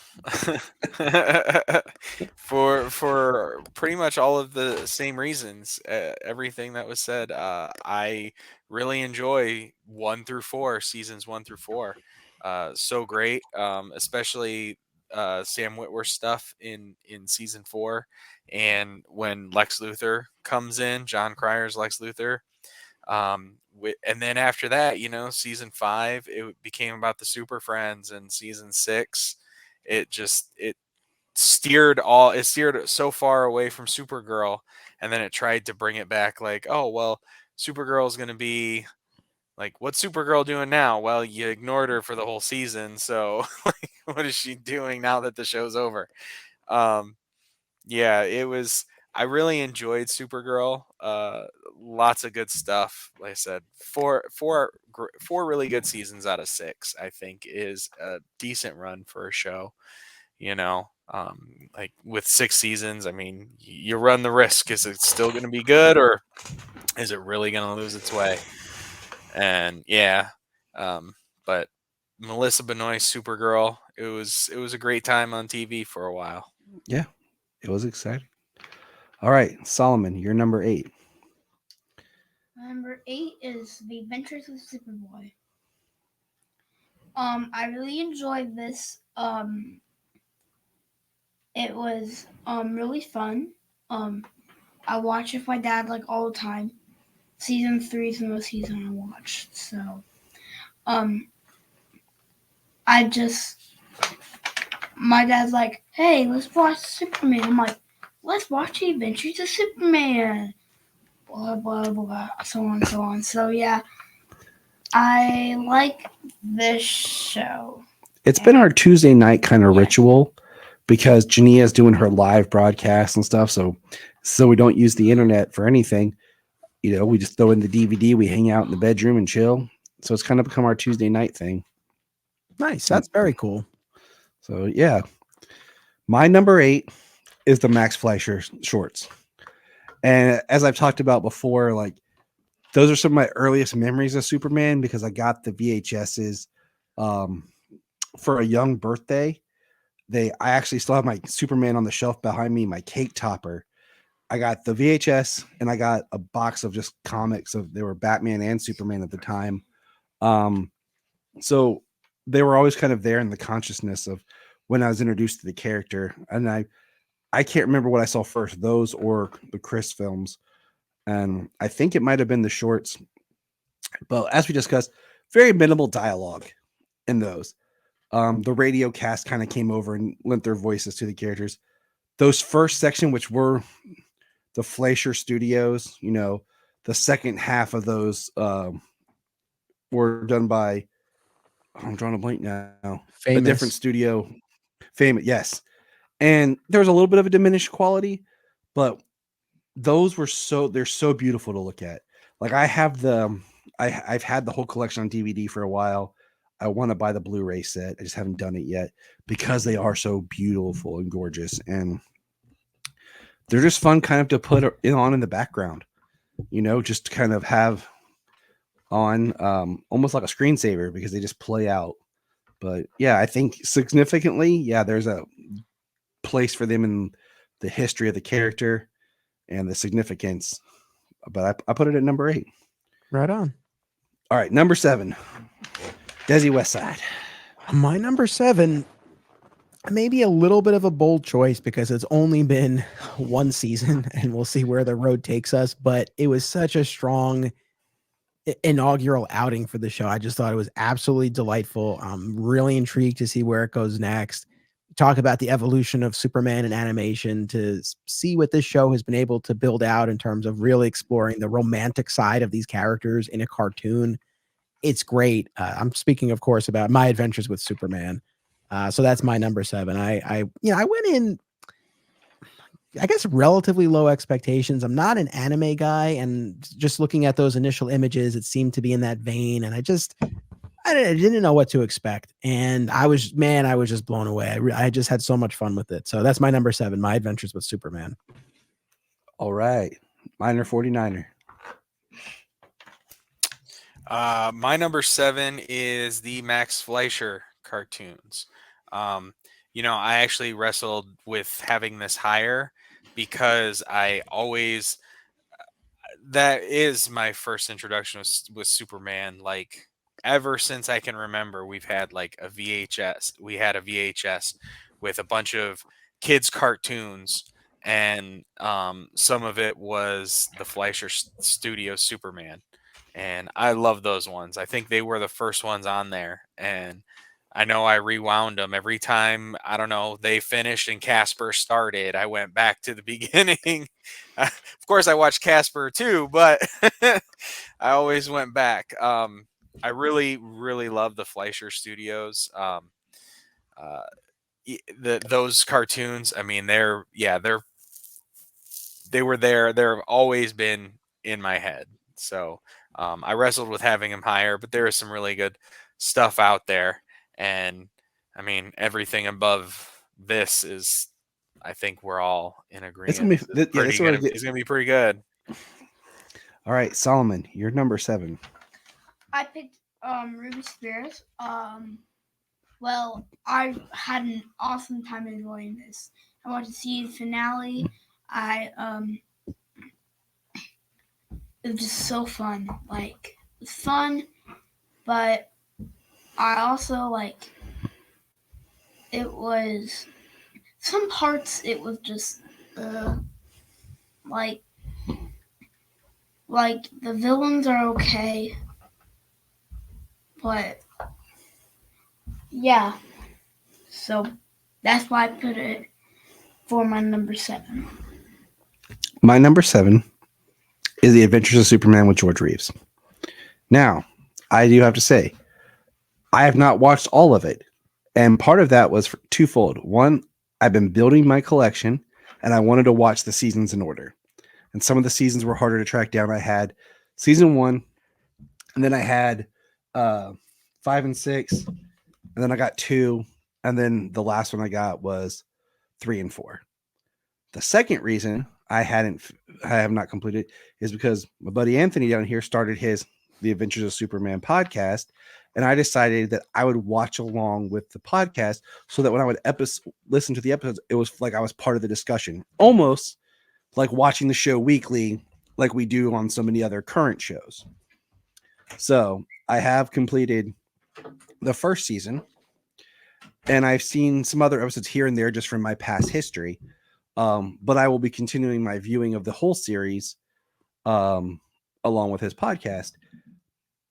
[SPEAKER 2] For pretty much all of the same reasons, everything that was said. I really enjoy 1 through 4, seasons 1 through 4. So great, especially Sam Witwer stuff in season 4, and when Lex Luthor comes in, John Cryer's Lex Luthor. And then after that, season 5, it became about the Super Friends, and season 6, it steered so far away from Supergirl, and then it tried to bring it back, like, oh well, Supergirl is going to be like, what's Supergirl doing now? Well, you ignored her for the whole season, so like, what is she doing now that the show's over? Yeah, it was. I really enjoyed Supergirl. Lots of good stuff. Like I said, four really good seasons out of 6, I think, is a decent run for a show. Like with 6 seasons, I mean, you run the risk: is it still going to be good, or is it really going to lose its way? And yeah, but Melissa Benoist, Supergirl, it was a great time on TV for a while.
[SPEAKER 1] Yeah, it was exciting. All right, Solomon, you're number 8.
[SPEAKER 3] Number 8 is The Adventures of Superboy. I really enjoyed this. It was really fun. I watch it with my dad like all the time. Season 3 is the most season I watched. So, my dad's like, hey, let's watch Superman. I'm like, let's watch The Adventures of Superman. Blah, blah, blah, so on, so on. So, yeah, I like this show.
[SPEAKER 1] It's been our Tuesday night kind of ritual because Jania's doing her live broadcast and stuff. So we don't use the internet for anything. We just throw in the DVD, we hang out in the bedroom and chill. So it's kind of become our Tuesday night thing.
[SPEAKER 4] Nice. That's very cool.
[SPEAKER 1] So yeah, my number 8 is the Max Fleischer shorts. And as I've talked about before, like those are some of my earliest memories of Superman because I got the VHSs for a young birthday. I actually still have my Superman on the shelf behind me, my cake topper. I got the VHS and I got a box of just comics they were Batman and Superman at the time. So they were always kind of there in the consciousness of when I was introduced to the character. And I can't remember what I saw first, those or the Chris films. And I think it might have been the shorts. But as we discussed, very minimal dialogue in those. The radio cast kind of came over and lent their voices to the characters. those first section, which were the Fleischer Studios, the second half of those were done by, I'm drawing a blank now, a different
[SPEAKER 4] Famous.
[SPEAKER 1] studio, Famous, yes. And there's a little bit of a diminished quality, but they're so beautiful to look at. Like I've had the whole collection on DVD for a while. I want to buy the Blu-ray set. I just haven't done it yet because they are so beautiful and gorgeous, and they're just fun kind of to put it on in the background, just to kind of have on almost like a screensaver because they just play out. But yeah, I think significantly, yeah, there's a place for them in the history of the character and the significance. But I put it at number 8.
[SPEAKER 4] Right on.
[SPEAKER 1] All right, number 7, Desi Westside.
[SPEAKER 4] My number 7, maybe a little bit of a bold choice because it's only been one season and we'll see where the road takes us. But it was such a strong inaugural outing for the show. I just thought it was absolutely delightful. I'm really intrigued to see where it goes next. Talk about the evolution of Superman and animation to see what this show has been able to build out in terms of really exploring the romantic side of these characters in a cartoon. It's great. I'm speaking, of course, about My Adventures with Superman. So that's my number 7. I went in, I guess, relatively low expectations. I'm not an anime guy, and just looking at those initial images, it seemed to be in that vein. And I didn't know what to expect. And I was just blown away. I just had so much fun with it. So that's my number 7, My Adventures with Superman.
[SPEAKER 1] All right. Minor 49er.
[SPEAKER 2] My number 7 is the Max Fleischer cartoons. I actually wrestled with having this higher because that is my first introduction with Superman. Like, ever since I can remember, we've had like a VHS. We had a VHS with a bunch of kids' cartoons, and some of it was the Fleischer Studio Superman. And I love those ones. I think they were the first ones on there. And I know I rewound them every time, I don't know, they finished and Casper started. I went back to the beginning. Of course, I watched Casper too, but I always went back. I really, really love the Fleischer Studios. Those cartoons, I mean, they were there. They've always been in my head. So I wrestled with having them higher, but there is some really good stuff out there. And I mean, everything above this is, I think we're all in agreement. It's going to be pretty good.
[SPEAKER 1] All right, Solomon, you're number 7.
[SPEAKER 3] I picked Ruby Spears. Well, I had an awesome time enjoying this. I watched the season finale. It was just so fun. Like, it's fun, but I also it was some parts. It was just like the villains are okay, but yeah. So that's why I put it for my number 7.
[SPEAKER 1] My number 7 is The Adventures of Superman with George Reeves. Now, I do have to say, I have not watched all of it. And part of that was twofold. One, I've been building my collection, and I wanted to watch the seasons in order. And some of the seasons were harder to track down. I had season 1, and then I had 5 and 6, and then I got 2, and then the last one I got was 3 and 4. The second reason I have not completed is because my buddy Anthony down here started The Adventures of Superman podcast, and I decided that I would watch along with the podcast so that when I would listen to the episodes, it was like I was part of the discussion, almost like watching the show weekly, like we do on so many other current shows. So I have completed the first season, and I've seen some other episodes here and there just from my past history. But I will be continuing my viewing of the whole series along with his podcast.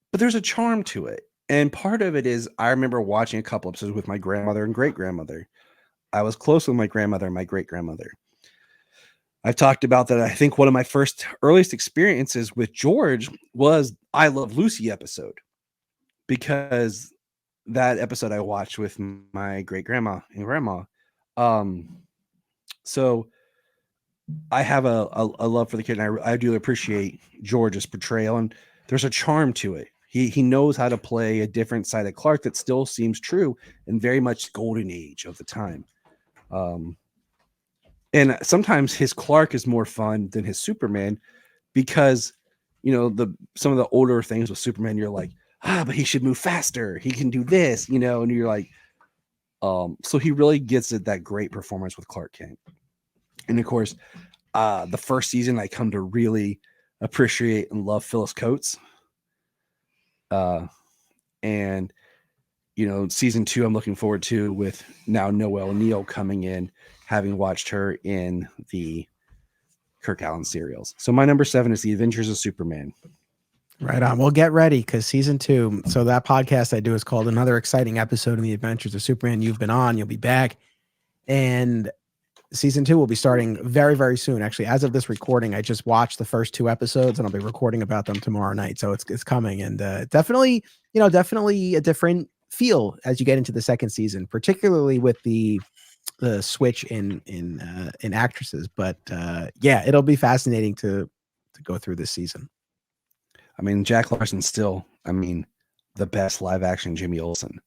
[SPEAKER 1] But there's a charm to it. And part of it is I remember watching a couple episodes with my grandmother and great grandmother. I was close with my grandmother and my great grandmother. I've talked about that. I think one of my first earliest experiences with George was I Love Lucy episode, because that episode I watched with my great grandma and grandma. So I have a love for the kid, and I do appreciate George's portrayal, and there's a charm to it. He knows how to play a different side of Clark that still seems true and very much golden age of the time. And sometimes his Clark is more fun than his Superman, because some of the older things with Superman, you're like, but he should move faster. He can do this, and you're like, so he really gets it, that great performance with Clark Kent. And of course, the first season I come to really appreciate and love Phyllis Coates. And season 2 I'm looking forward to, with now Noelle Neal coming in, having watched her in the Kirk Allen serials. So my number 7 is The Adventures of Superman.
[SPEAKER 4] Right on. Well, get ready, because season 2. So that podcast I do is called Another Exciting Episode in the Adventures of Superman. You've been on, you'll be back. And season 2 will be starting very, very soon. Actually, as of this recording, I just watched the first 2 episodes, and I'll be recording about them tomorrow night. So it's coming, and definitely a different feel as you get into the second season, particularly with the switch in actresses. But yeah, it'll be fascinating to go through this season.
[SPEAKER 1] I mean, Jack Larson's still, the best live action Jimmy Olsen.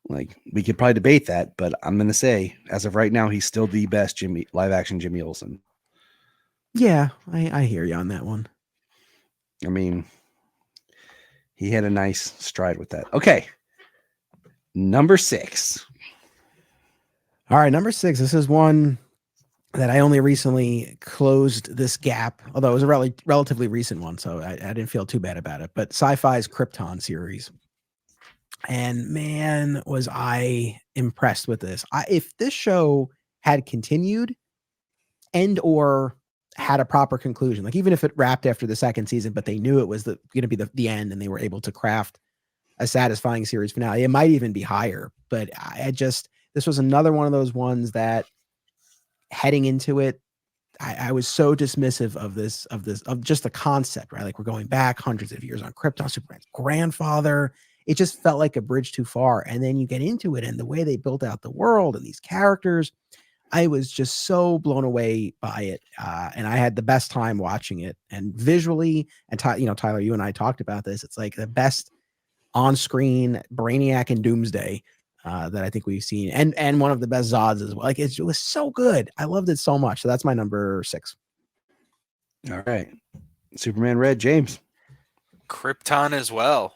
[SPEAKER 1] Like, we could probably debate that, but I'm going to say, as of right now, he's still the best live action Jimmy Olsen.
[SPEAKER 4] Yeah, I hear you on that one.
[SPEAKER 1] I mean, he had a nice stride with that. Okay. Number 6.
[SPEAKER 4] All right, number 6. This is one that I only recently closed this gap, although it was a relatively recent one, so I didn't feel too bad about it. But Sci-Fi's Krypton series. And man, was I impressed with this. If this show had continued and or had a proper conclusion, like even if it wrapped after the second season, but they knew it was going to be the end, and they were able to craft a satisfying series finale, it might even be higher. But this was another one of those ones that, heading into it, I was so dismissive of just the concept, right? Like, we're going back hundreds of years on Krypton, Superman's grandfather. It just felt like a bridge too far. And then you get into it, and the way they built out the world and these characters, I was just so blown away by it. And I had the best time watching it. And visually, and Tyler, you and I talked about this. It's like the best on-screen Brainiac and Doomsday that I think we've seen, and one of the best Zods as well. Like, it was so good. I loved it so much. So that's my number 6.
[SPEAKER 1] All right. Superman Red, James.
[SPEAKER 2] Krypton as well.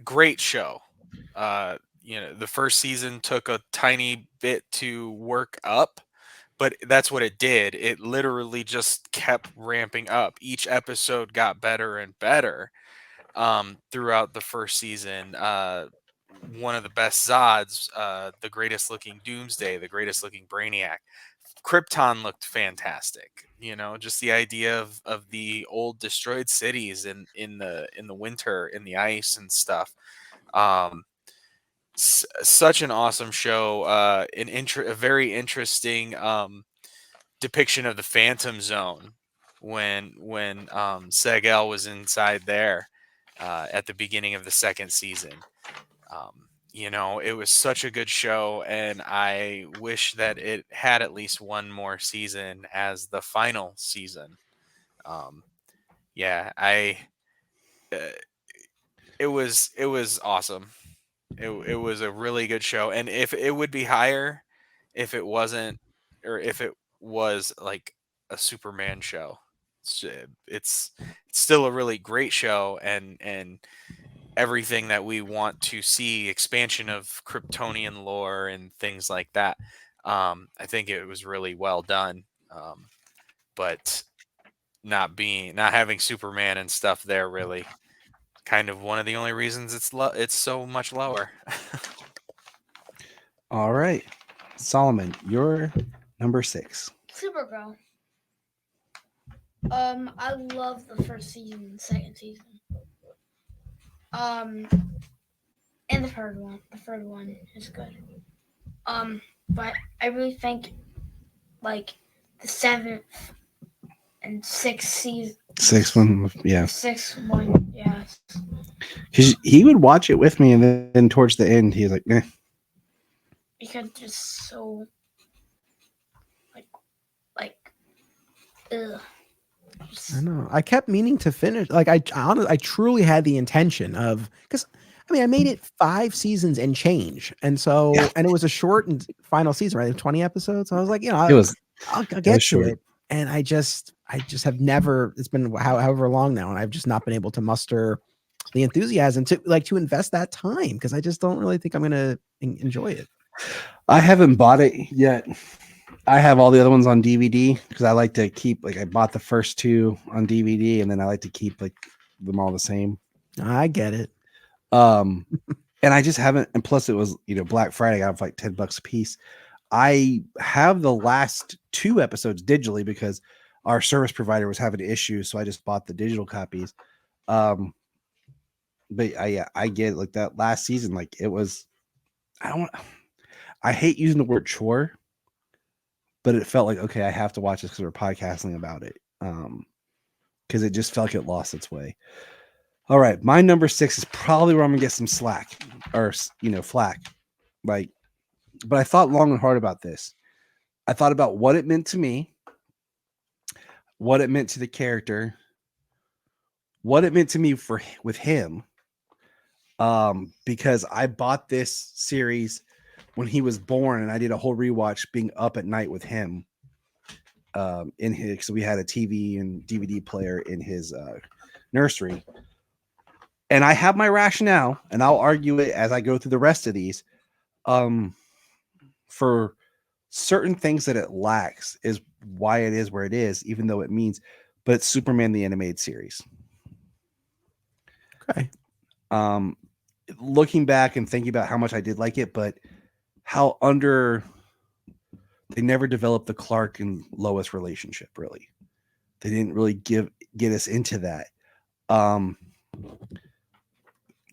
[SPEAKER 2] Great show. The first season took a tiny bit to work up, but that's what it did. It literally just kept ramping up. Each episode got better and better throughout the first season. One of the best Zods, the greatest looking Doomsday, the greatest looking Brainiac. Krypton looked fantastic. Just the idea of the old destroyed cities in the winter, in the ice and stuff. Such an awesome show. A very interesting depiction of the Phantom Zone when Segel was inside there at the beginning of the second season. It was such a good show, and I wish that it had at least one more season as the final season. It was awesome. It was a really good show, and if it would be higher if it wasn't, or if it was like a Superman show. It's still a really great show, and everything that we want to see, expansion of Kryptonian lore and things like that. I think it was really well done. But not having Superman and stuff there, really kind of one of the only reasons it's so much lower.
[SPEAKER 1] All right. Solomon, your number 6.
[SPEAKER 3] Supergirl. I love the first season and second season. In And the third one. The third one is good. But I really think like the 7th and 6th season.
[SPEAKER 1] 6th one, yeah.
[SPEAKER 3] 6th one, yes.
[SPEAKER 1] Because he would watch it with me, and then towards the end, he was like, "Eh."
[SPEAKER 3] Because it's so like ugh.
[SPEAKER 4] I know. I kept meaning to finish. Like I truly had the intention of, because I mean I made it 5 seasons and change, and so
[SPEAKER 1] Yeah.
[SPEAKER 4] and it was a short and final season, right? 20 episodes. So I was like,
[SPEAKER 1] It was
[SPEAKER 4] I'll
[SPEAKER 1] was
[SPEAKER 4] get to
[SPEAKER 1] short.
[SPEAKER 4] it, and I just have never. It's been however long now, and I've just not been able to muster the enthusiasm to invest that time, because I just don't really think I'm gonna enjoy it.
[SPEAKER 1] I haven't bought it yet. I have all the other ones on DVD because I like to keep, like, I bought the first 2 on DVD, and then I like to keep like them all the same.
[SPEAKER 4] I get it.
[SPEAKER 1] And I just haven't. And plus, it was Black Friday. I got like $10 a piece. I have the last 2 episodes digitally because our service provider was having issues, so I just bought the digital copies. But I get like that last season. Like it was. I hate using the word chore, but it felt like, okay, I have to watch this because we're podcasting about it. Because it just felt like it lost its way. All right, my number 6 is probably where I'm gonna get some slack or flack. Like, but I thought long and hard about this. I thought about what it meant to me, what it meant to the character, what it meant to me with him. Because I bought this series when he was born, and I did a whole rewatch being up at night with him. In his, so we had a TV and DVD player in his nursery, and I have my rationale, and I'll argue it as I go through the rest of these. For certain things that it lacks is why it is where it is, even though it means, but it's Superman the animated series.
[SPEAKER 4] Okay.
[SPEAKER 1] Looking back and thinking about how much I did like it, but how they never developed the Clark and Lois relationship. Really, they didn't really get us into that.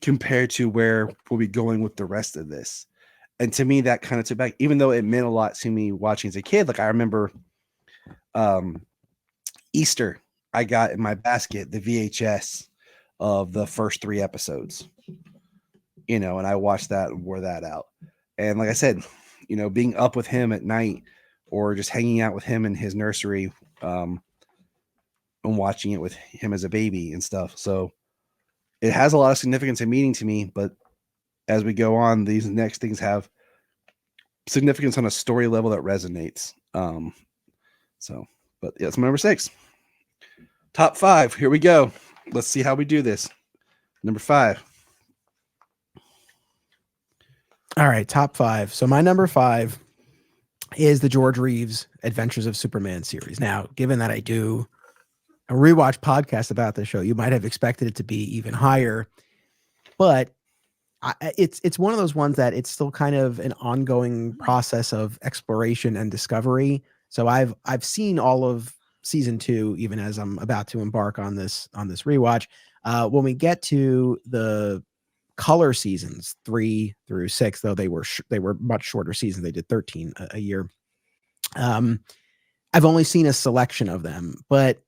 [SPEAKER 1] Compared to where we'll be going with the rest of this. And to me, that kind of took back, even though it meant a lot to me watching as a kid. Like I remember Easter, I got in my basket the VHS of the first 3 episodes, and I watched that and wore that out. And like I said, being up with him at night or just hanging out with him in his nursery, and watching it with him as a baby and stuff. So it has a lot of significance and meaning to me, but as we go on, these next things have significance on a story level that resonates. But yeah, it's my number 6. Top 5. Here we go. Let's see how we do this. Number 5.
[SPEAKER 4] All right, top 5. So my number 5 is the George Reeves Adventures of Superman series. Now, given that I do a rewatch podcast about the show, you might have expected it to be even higher, but it's one of those ones that it's still kind of an ongoing process of exploration and discovery. So I've seen all of season 2, even as I'm about to embark on this rewatch. When we get to the color seasons 3 through 6, though they were much shorter seasons, they did 13 a year. I've only seen a selection of them, but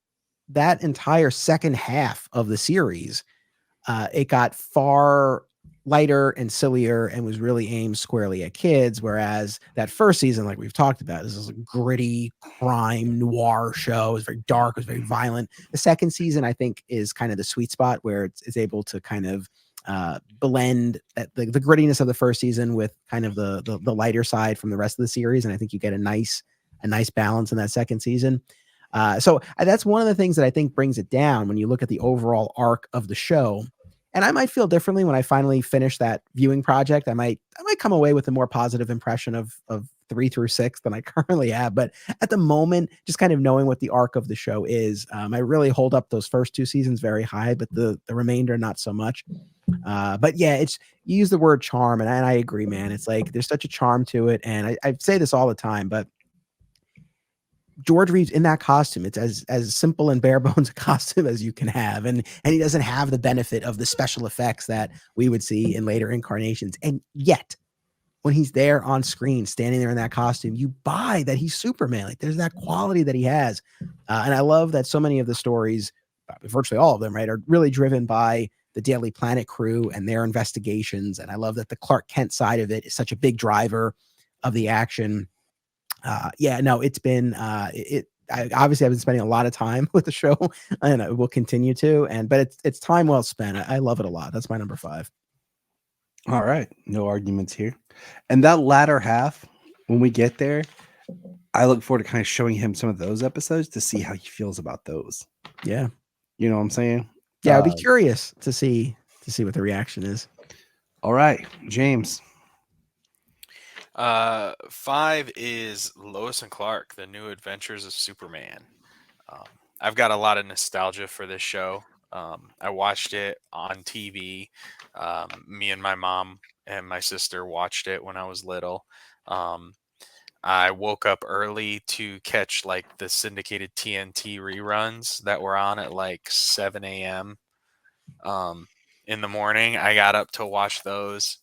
[SPEAKER 4] that entire second half of the series, it got far lighter and sillier and was really aimed squarely at kids. Whereas that first season, like we've talked about, this is a gritty crime noir show. It was very dark. It was very violent. The second season, I think, is kind of the sweet spot where it's able to kind of blend the grittiness of the first season with kind of the lighter side from the rest of the series. And I think you get a nice balance in that second season. So that's one of the things that I think brings it down when you look at the overall arc of the show. And I might feel differently when I finally finish that viewing project. I might come away with a more positive impression of 3 through 6 than I currently have. But at the moment, just kind of knowing what the arc of the show is, I really hold up those first 2 seasons very high, but the remainder not so much. But yeah, you use the word charm, and I agree, man. It's like there's such a charm to it, and I say this all the time, but George Reeves in that costume, it's as simple and bare bones a costume as you can have, and he doesn't have the benefit of the special effects that we would see in later incarnations. And yet, when he's there on screen, standing there in that costume, you buy that he's Superman. Like there's that quality that he has, and I love that so many of the stories, virtually all of them, right, are really driven by the Daily Planet crew and their investigations. And I love that the Clark Kent side of it is such a big driver of the action. Yeah, no, it's been obviously I've been spending a lot of time with the show, and I will continue to. But it's time well spent. I love it a lot. That's my number 5.
[SPEAKER 1] All right, no arguments here. And that latter half, when we get there, I look forward to kind of showing him some of those episodes to see how he feels about those.
[SPEAKER 4] Yeah,
[SPEAKER 1] You know what I'm saying?
[SPEAKER 4] yeah. I'd be curious to see what the reaction is.
[SPEAKER 1] All right, James.
[SPEAKER 2] 5 is Lois and Clark: The New Adventures of Superman. I've got a lot of nostalgia for this show. I watched it on TV. Me and my mom and my sister watched it when I was little. I woke up early to catch like the syndicated TNT reruns that were on at like 7 a.m. In the morning. I got up to watch those.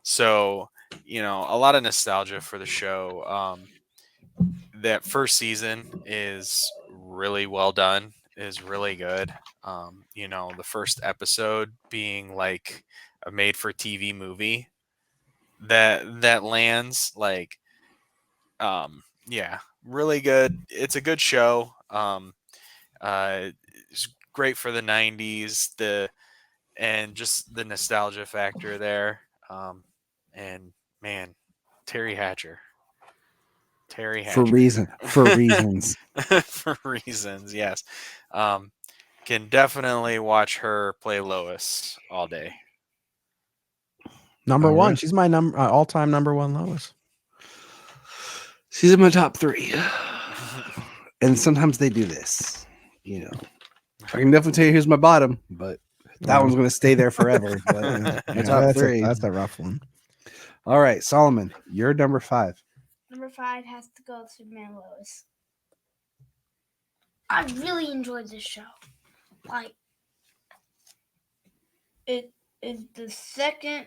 [SPEAKER 2] So, a lot of nostalgia for the show. That first season is really well done, is really good. The first episode being like a made for TV movie that lands like yeah, really good. It's a good show. It's great for the 90s, and just the nostalgia factor there. And man, Terry Hatcher.
[SPEAKER 1] For
[SPEAKER 2] Hatcher.
[SPEAKER 1] reasons.
[SPEAKER 2] For reasons, yes. Can definitely watch her play Lois all day.
[SPEAKER 4] Number
[SPEAKER 1] All
[SPEAKER 4] 1.
[SPEAKER 1] right.
[SPEAKER 4] She's my all-time number 1 Lois.
[SPEAKER 1] She's in my top 3. And sometimes they do this, I can definitely tell you who's my bottom, but that one's going to stay there forever. But my top 3.
[SPEAKER 4] That's a rough one.
[SPEAKER 1] All right, Solomon, you're number 5.
[SPEAKER 3] Number 5 has to go with Superman Lois. I really enjoyed this show. Like, it is the second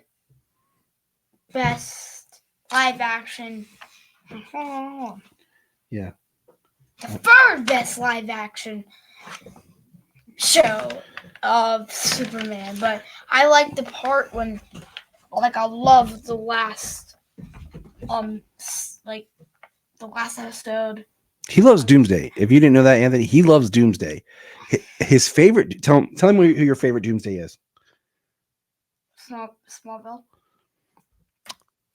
[SPEAKER 3] best live action.
[SPEAKER 1] Yeah.
[SPEAKER 3] The third best live action show of Superman. But I like the part when, I love the last, the last episode.
[SPEAKER 1] He loves Doomsday. If you didn't know that, Anthony, he loves Doomsday. His favorite. Tell him who your favorite Doomsday is.
[SPEAKER 3] Smallville.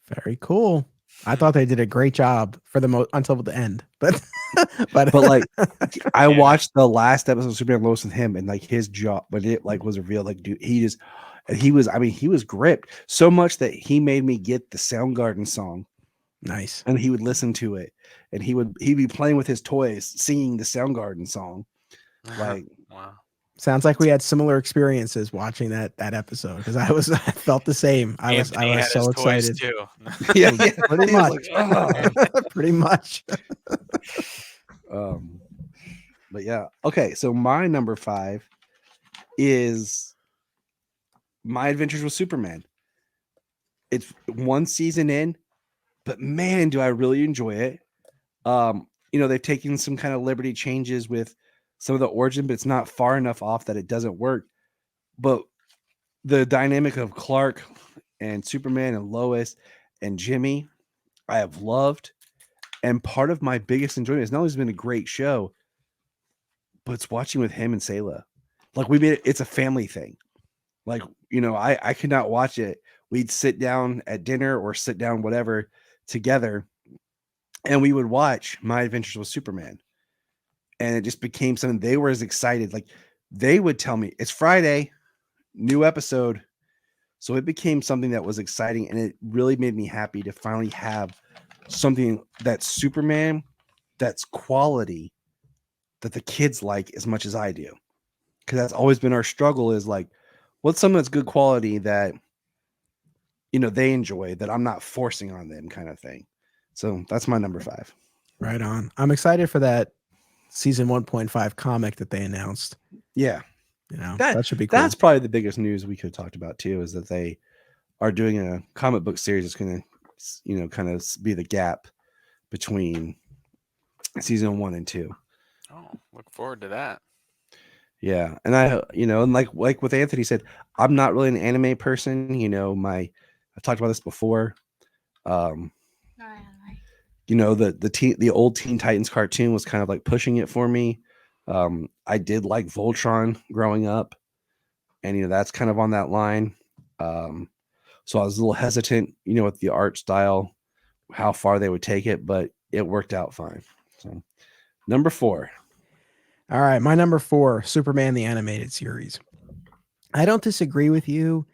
[SPEAKER 4] Very cool. I thought they did a great job for until the end, but
[SPEAKER 1] like I watched the last episode of Superman Lois with him, and like his jaw, when it like was revealed, like dude, he was gripped so much that he made me get the Soundgarden song.
[SPEAKER 4] Nice.
[SPEAKER 1] And he would listen to it, and he'd be playing with his toys, singing the Soundgarden song. Like,
[SPEAKER 2] wow.
[SPEAKER 4] Sounds like we had similar experiences watching that episode, because I felt the same. I was so excited
[SPEAKER 2] too.
[SPEAKER 4] yeah, pretty much. Pretty much.
[SPEAKER 1] But yeah, okay. So my number 5 is My Adventures with Superman. It's one season in, but man, do I really enjoy it. They've taken some kind of liberty changes with some of the origin, but it's not far enough off that it doesn't work. But the dynamic of Clark and Superman and Lois and Jimmy, I have loved. And part of my biggest enjoyment is not only has it been a great show, but it's watching with him and Selah. Like it's a family thing. Like, I could not watch it. We'd sit down at dinner or sit down, whatever, together, and we would watch My Adventures with Superman. And it just became something they were as excited. Like they would tell me it's Friday, new episode. So it became something that was exciting, and it really made me happy to finally have something that's Superman, that's quality, that the kids like as much as I do. Because that's always been our struggle, is like, what's something that's good quality that they enjoy, that I'm not forcing on them, kind of thing. So that's my number 5.
[SPEAKER 4] Right on. I'm excited for that season 1.5 comic that they announced.
[SPEAKER 1] Yeah,
[SPEAKER 4] You know, that should be cool.
[SPEAKER 1] That's probably the biggest news we could have talked about too, is that they are doing a comic book series that's going to, kind of be the gap between season 1 and 2.
[SPEAKER 2] Oh, look forward to that.
[SPEAKER 1] Yeah, and and like with Anthony said, I'm not really an anime person. I've talked about this before. The old Teen Titans cartoon was kind of like pushing it for me. I did like Voltron growing up, and that's kind of on that line. So I was a little hesitant, with the art style, how far they would take it, but it worked out fine. So, number 4.
[SPEAKER 4] All right, my number 4, Superman the Animated Series. I don't disagree with you.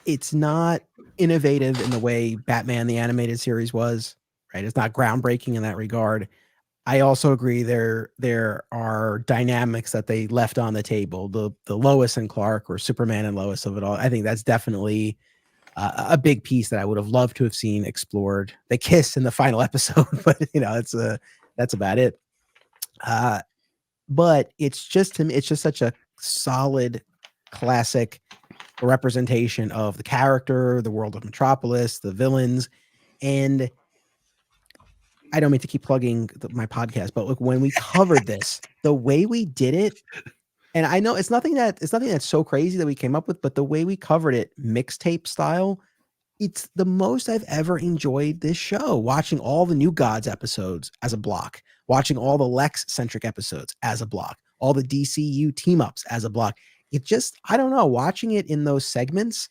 [SPEAKER 4] It's not innovative in the way Batman the Animated Series was, right? It's not groundbreaking in that regard. I also agree there are dynamics that they left on the table. The Lois and Clark, or Superman and Lois of it all. I think that's definitely a big piece that I would have loved to have seen explored. They kiss in the final episode, but that's about it. But it's just such a solid classic representation of the character, the world of Metropolis, the villains. And I don't mean to keep plugging my podcast, but look, when we covered this, the way we did it, and I know it's nothing that's so crazy that we came up with, but the way we covered it, mixtape style, it's the most I've ever enjoyed this show. Watching all the New Gods episodes as a block, watching all the Lex centric episodes as a block, all the DCU team ups as a block. It just, I don't know, watching it in those segments,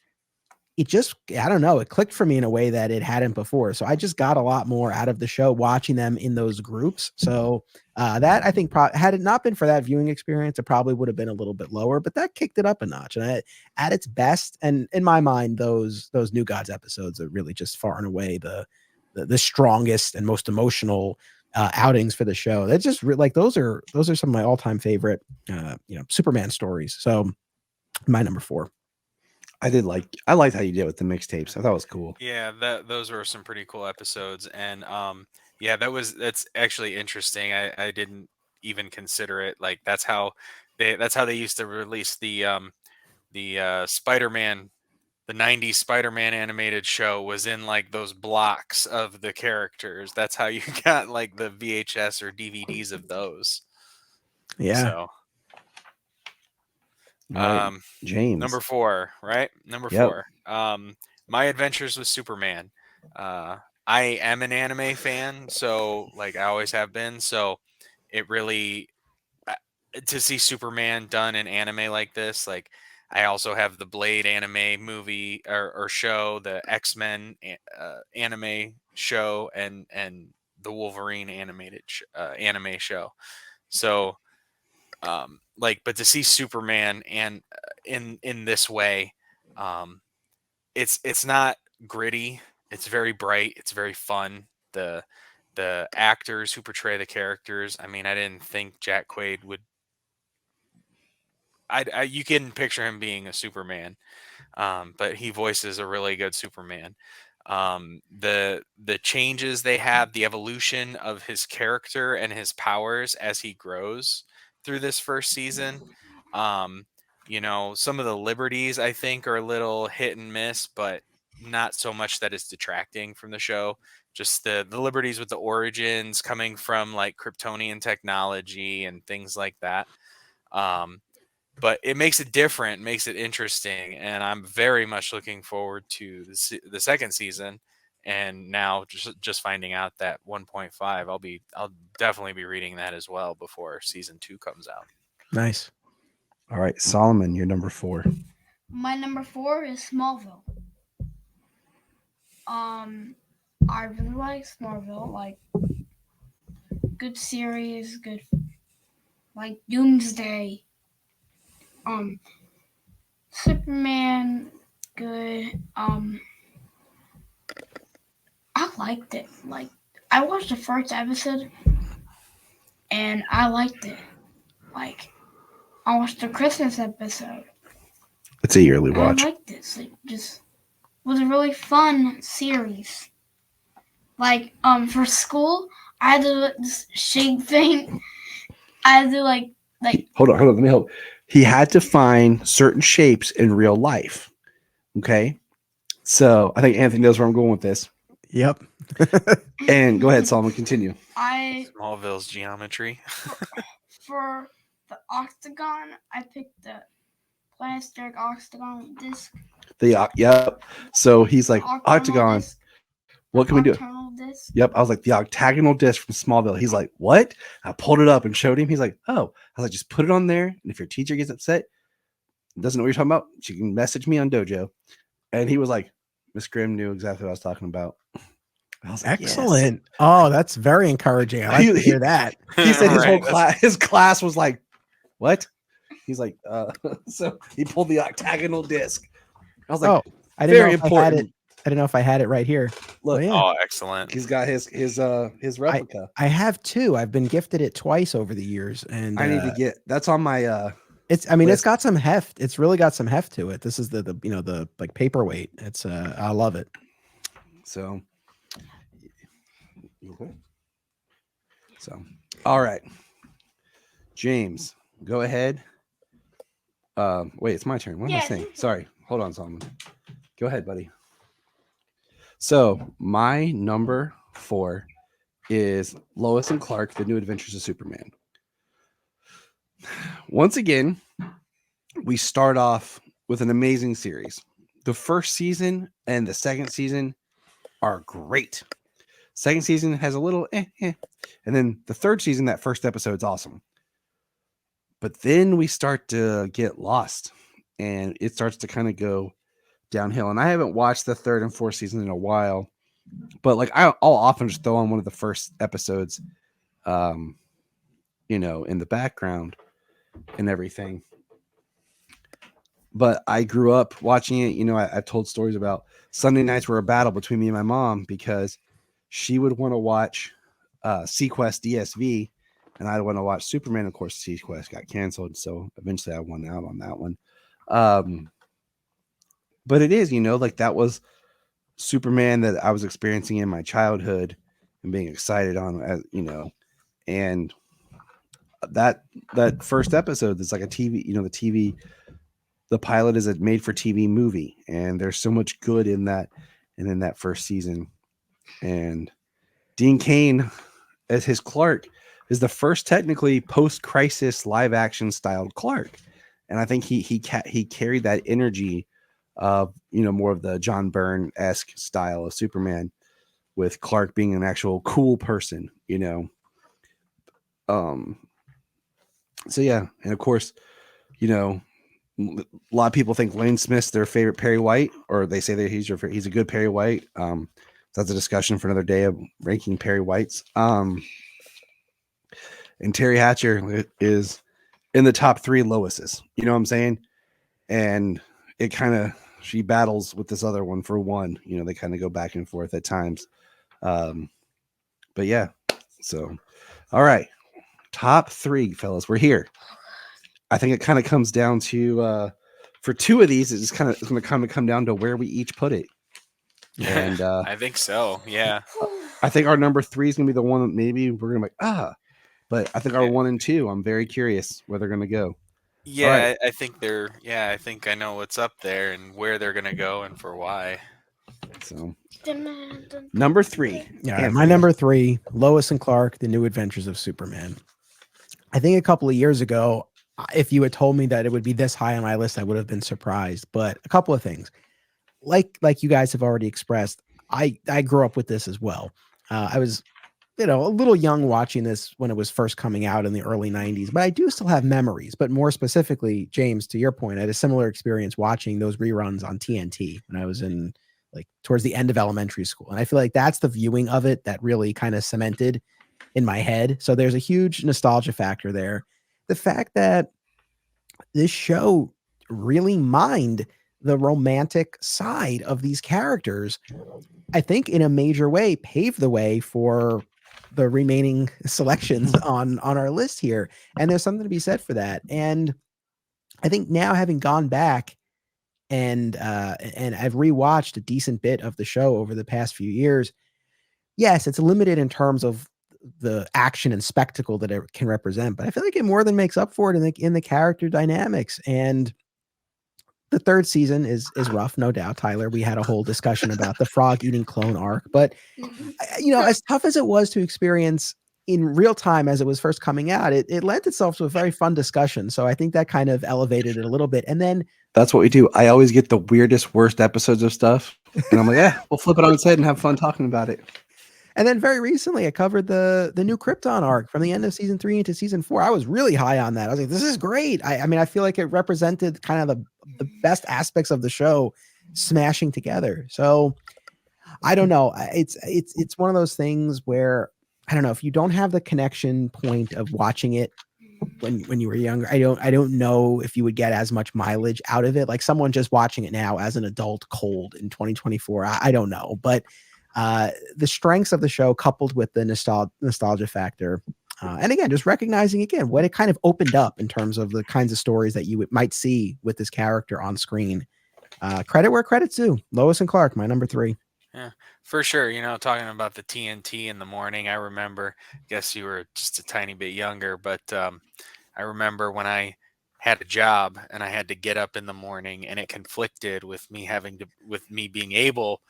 [SPEAKER 4] it clicked for me in a way that it hadn't before. So I just got a lot more out of the show watching them in those groups. So that, I think, had it not been for that viewing experience, it probably would have been a little bit lower, but that kicked it up a notch. And at its best, and in my mind, those New Gods episodes are really just far and away the strongest and most emotional outings for the show. That's just like, those are some of my all-time favorite Superman stories. So my number 4.
[SPEAKER 1] I liked how you did it with the mixtapes. I thought it was cool.
[SPEAKER 2] Yeah, those were some pretty cool episodes, and yeah, that's actually interesting. I didn't even consider it. Like that's how they used to release the Spider-Man, the 90s Spider-Man animated show was in like those blocks of the characters. That's how you got like the VHS or DVDs of those.
[SPEAKER 4] Yeah.
[SPEAKER 2] So
[SPEAKER 1] Right. James.
[SPEAKER 2] Number 4, right? Number
[SPEAKER 1] Yep.
[SPEAKER 2] 4. My Adventures with Superman. I am an anime fan, so like I always have been. So it really to see Superman done in anime like this, like I also have the Blade anime movie or show, the X-Men anime show, and the Wolverine animated anime show. So but to see Superman and in this way, it's not gritty. It's very bright. It's very fun. The actors who portray the characters. I mean, I didn't think Jack Quaid would. You can picture him being a Superman, but he voices a really good Superman. The changes they have, the evolution of his character and his powers as he grows through this first season. Some of the liberties I think are a little hit and miss, but not so much that it's detracting from the show. Just the liberties with the origins coming from like Kryptonian technology and things like that. But it makes it different, makes it interesting, and I'm very much looking forward to the second season. And now just finding out that 1.5, I'll definitely be reading that as well before season 2 comes out.
[SPEAKER 4] Nice.
[SPEAKER 1] All right, Solomon, you're number 4.
[SPEAKER 3] My number 4 is Smallville. I really like Smallville. Like, good series, good, like Doomsday. Superman, good. I liked it. Like, I watched the first episode, and I liked it. Like, I watched the Christmas episode.
[SPEAKER 1] It's a yearly watch.
[SPEAKER 3] I liked this. Like, just was a really fun series. Like, for school, I had this shape thing, I had to like
[SPEAKER 1] Hold on, let me help. He had to find certain shapes in real life. Okay. So I think Anthony knows where I'm going with this.
[SPEAKER 4] Yep.
[SPEAKER 1] And go ahead, Solomon, continue.
[SPEAKER 2] Smallville's geometry.
[SPEAKER 3] For the octagon, I picked the plastic octagon disc.
[SPEAKER 1] Yep. So he's like, octagon.
[SPEAKER 3] Disc,
[SPEAKER 1] What can we do?
[SPEAKER 3] Disc.
[SPEAKER 1] Yep. I was like, the octagonal disc from Smallville. He's like, what? I pulled it up and showed him. He's like, oh. I was like, just put it on there. And if your teacher gets upset, doesn't know what you're talking about, she can message me on Dojo. And he was like, Miss Grimm knew exactly what I was talking about. I was like,
[SPEAKER 4] excellent.
[SPEAKER 1] Yes.
[SPEAKER 4] Oh, that's very encouraging. I like to hear that.
[SPEAKER 1] He said his whole class, his class was like, what? He's like, so he pulled the octagonal disc. I was like,
[SPEAKER 4] oh, I didn't know if I had it. I didn't know if I had it right here.
[SPEAKER 1] Look,
[SPEAKER 4] yeah.
[SPEAKER 2] Oh, excellent.
[SPEAKER 1] He's got his replica.
[SPEAKER 4] I have two. I've been gifted it twice over the years, and
[SPEAKER 1] I need to get that's on my
[SPEAKER 4] it's it's got some heft. It's really got some heft to it. This is the like paperweight. It's I love it.
[SPEAKER 1] So okay. So all right. James, go ahead. Wait, it's my turn. What am I saying? Sorry. Hold on, Solomon. Go ahead, buddy. So my number 4 is Lois and Clark, The New Adventures of Superman. Once again, we start off with an amazing series. The first season and the second season are great. Second season has a little and then the third season, that first episode's awesome. But then we start to get lost and it starts to kind of go downhill. And I haven't watched the third and fourth season in a while, but like I'll often just throw on one of the first episodes, in the background and everything. But I grew up watching it. I've told stories about Sunday nights were a battle between me and my mom because she would want to watch Sequest DSV and I'd want to watch Superman. Of course, Sequest got canceled, so eventually I won out on that one. But it is, like that was Superman that I was experiencing in my childhood and being excited on, as and that first episode is like a TV, the pilot is a made for TV movie, and there's so much good in that and in that first season. And Dean Cain as his Clark is the first technically post-crisis live action styled Clark. And I think he carried that energy of more of the John Byrne-esque style of Superman, with Clark being an actual cool person, so yeah. And of course, a lot of people think Lane Smith's their favorite Perry White, or they say that he's a good Perry White. That's a discussion for another day of ranking Perry Whites. And Terry Hatcher is in the top 3 Lois's, you know what I'm saying? And it kind of, she battles with this other one for one, they kind of go back and forth at times. But yeah, so, all right. Top 3, fellas, we're here. I think it kind of comes down to, for 2 of these, it's going to come down to where we each put it. And
[SPEAKER 2] I think so. Yeah.
[SPEAKER 1] I think our number 3 is going to be the one that maybe we're going to be but I think our 1 and 2, I'm very curious where they're going to go.
[SPEAKER 2] Yeah, right. I think I know what's up there and where they're going to go and for why.
[SPEAKER 1] So number 3.
[SPEAKER 4] Yeah, my number 3, Lois and Clark, The New Adventures of Superman. I think a couple of years ago, if you had told me that it would be this high on my list, I would have been surprised. But a couple of things, like you guys have already expressed, I grew up with this as well. I was, a little young watching this when it was first coming out in the early 90s, but I do still have memories. But more specifically, James, to your point, I had a similar experience watching those reruns on TNT when I was in towards the end of elementary school. And I feel like that's the viewing of it that really kind of cemented in my head. So there's a huge nostalgia factor there. The fact that this show really mined the romantic side of these characters, I think in a major way paved the way for the remaining selections on our list here. And there's something to be said for that. And I think now, having gone back and I've rewatched a decent bit of the show over the past few years, yes, it's limited in terms of the action and spectacle that it can represent, but I feel like it more than makes up for it in the character dynamics. And the third season is rough, no doubt. Tyler, we had a whole discussion about the frog eating clone arc, but as tough as it was to experience in real time as it was first coming out, it lent itself to a very fun discussion. So I think that kind of elevated it a little bit. And then
[SPEAKER 1] That's what we do. I always get the weirdest, worst episodes of stuff, and I'm like, yeah, we'll flip it on its head and have fun talking about it.
[SPEAKER 4] And then very recently, I covered the new Krypton arc from the end of season 3 into season 4. I was really high on that. I was like, this is great. I mean, I feel like it represented kind of the best aspects of the show smashing together. So I don't know. It's one of those things where I don't know if you don't have the connection point of watching it when you were younger. I don't know if you would get as much mileage out of it. Like someone just watching it now as an adult cold in 2024. I don't know, but the strengths of the show coupled with the nostalgia factor, and again, just recognizing again what it kind of opened up in terms of the kinds of stories that you might see with this character on screen. Credit where credit's due. Lois and Clark, my number 3.
[SPEAKER 2] Yeah, for sure. Talking about the TNT in the morning, I remember, guess you were just a tiny bit younger, but I remember when I had a job and I had to get up in the morning and it conflicted with me being able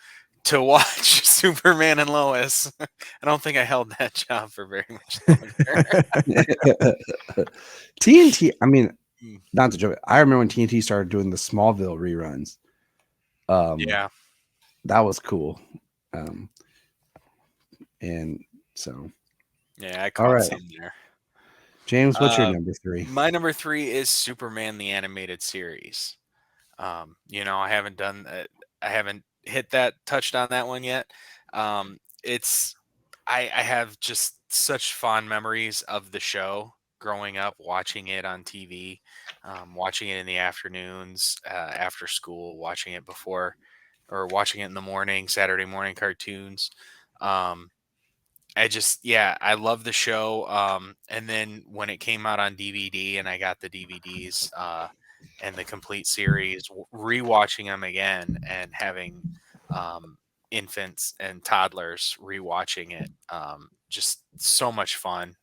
[SPEAKER 2] to watch Superman and Lois. I don't think I held that job for very much longer.
[SPEAKER 1] TNT, I mean, not to joke, I remember when TNT started doing the Smallville reruns.
[SPEAKER 2] Yeah.
[SPEAKER 1] That was cool. And so,
[SPEAKER 2] Yeah, I
[SPEAKER 1] all
[SPEAKER 2] caught
[SPEAKER 1] right,
[SPEAKER 2] some there.
[SPEAKER 1] James, what's your number 3?
[SPEAKER 2] My number 3 is Superman the animated series. I haven't touched on that one yet. I have just such fond memories of the show growing up, watching it on TV, watching it in the afternoons, after school, watching it before or watching it in the morning, Saturday morning cartoons. I love the show. And then when it came out on DVD and I got the DVDs, and the complete series, rewatching them again and having infants and toddlers rewatching it, just so much fun.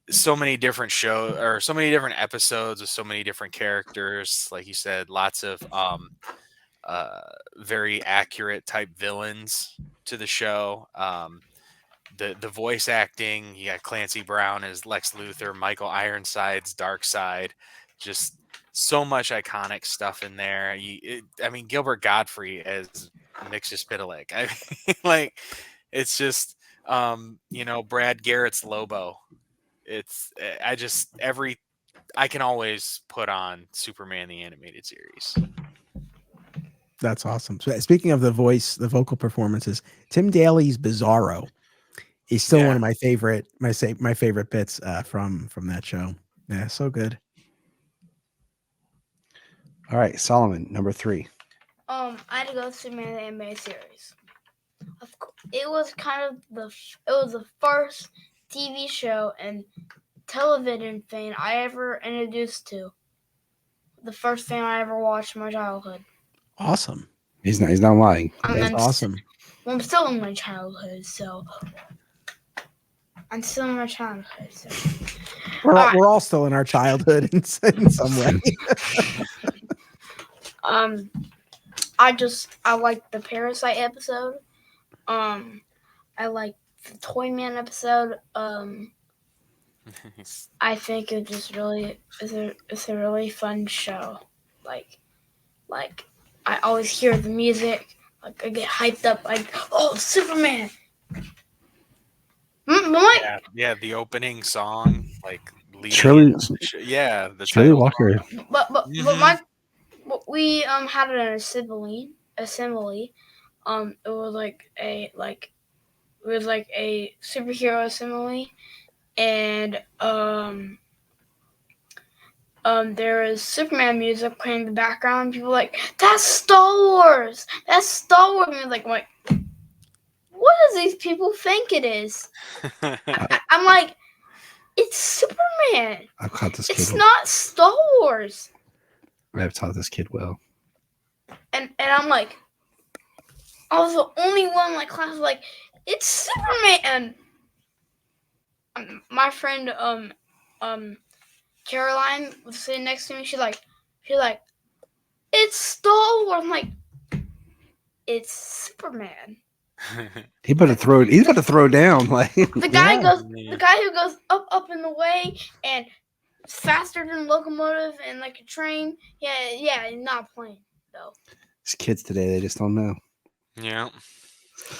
[SPEAKER 2] So many different so many different episodes with so many different characters. Like you said, lots of very accurate type villains to the show. The voice acting, you got Clancy Brown as Lex Luthor, Michael Ironside's Darkseid, just so much iconic stuff in there. Gilbert Godfrey as Mixus Spitaleg. I mean, like, it's just, Brad Garrett's Lobo. I can always put on Superman the animated series.
[SPEAKER 4] That's awesome. So speaking of the vocal performances, Tim Daly's Bizarro is still one of my favorite bits from that show. Yeah, so good.
[SPEAKER 1] All right, Solomon, number 3.
[SPEAKER 3] I had to go with Superman the animated series. Of course, it was the first TV show and television thing I ever introduced to. The first thing I ever watched in my childhood.
[SPEAKER 4] Awesome.
[SPEAKER 1] He's not lying.
[SPEAKER 4] That's awesome.
[SPEAKER 3] I'm still in my childhood, so I'm still in my childhood. So.
[SPEAKER 4] We're all still in our childhood in some way.
[SPEAKER 3] I like the Parasite episode. I like the Toyman episode. I think it just really it's a really fun show. Like I always hear the music. Like I get hyped up. Like, oh, Superman.
[SPEAKER 2] The opening song, like
[SPEAKER 1] Shirley Walker.
[SPEAKER 3] But we had an assembly. It was like a superhero assembly, and there is Superman music playing in the background. People were like, that's Star Wars. That's Star Wars music. I'm like, what does these people think it is? I'm like, it's Superman.
[SPEAKER 1] I've caught this kid.
[SPEAKER 3] It's not Star Wars.
[SPEAKER 1] I've taught this kid well.
[SPEAKER 3] And I'm like, I was the only one in my class was like, it's Superman. my friend Caroline was sitting next to me. She's like, it's Star Wars. I'm like, it's Superman.
[SPEAKER 1] He better throw it. He's about to throw down. Like
[SPEAKER 3] The guy
[SPEAKER 4] Yeah.
[SPEAKER 3] the guy who goes up in the way and faster than a locomotive and like a train. Yeah, not playing though.
[SPEAKER 1] these kids today, they just don't know.
[SPEAKER 2] Yeah.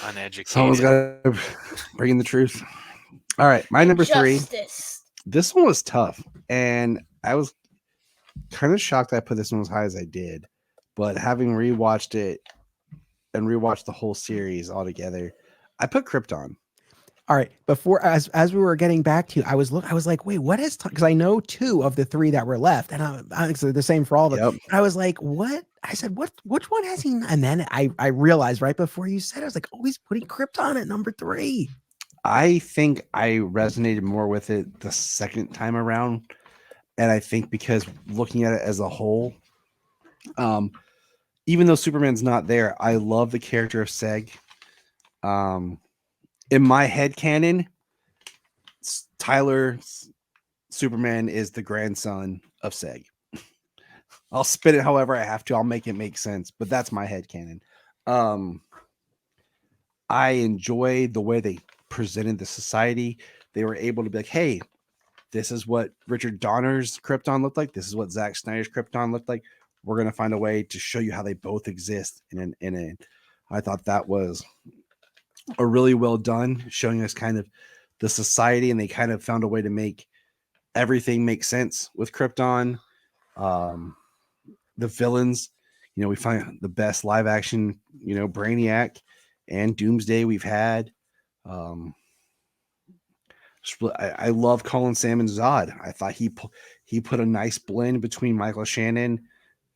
[SPEAKER 2] Uneducated.
[SPEAKER 1] Someone's got to bring in the truth. All right, my number 3.
[SPEAKER 3] Injustice.
[SPEAKER 1] This one was tough, and I was kind of shocked I put this one as high as I did. But having rewatched it and rewatched the whole series all together, I put Krypton.
[SPEAKER 4] All right. Before as we were getting back to you, I was like, wait, what is because I know 2 of the 3 that were left, and I think the same for all of them.
[SPEAKER 1] Yep.
[SPEAKER 4] But I was like, what? I said, which one has he? And then I realized right before you said, I was like, oh, he's putting Krypton at number 3.
[SPEAKER 1] I think I resonated more with it the second time around. And I think because looking at it as a whole, even though Superman's not there, I love the character of Seg. In my head canon, Tyler Superman is the grandson of Seg. I'll spin it however I have to. I'll make it make sense, but that's my head canon. I enjoy the way they presented the society. They were able to be like, hey, this is what Richard Donner's Krypton looked like. This is what Zack Snyder's Krypton looked like. We're going to find a way to show you how they both exist. I thought that was a really well done, showing us kind of the society, and they kind of found a way to make everything make sense with Krypton. The villains, we find the best live action, Brainiac and Doomsday we've had. I love Colin Salmon Zod. I thought he put a nice blend between Michael Shannon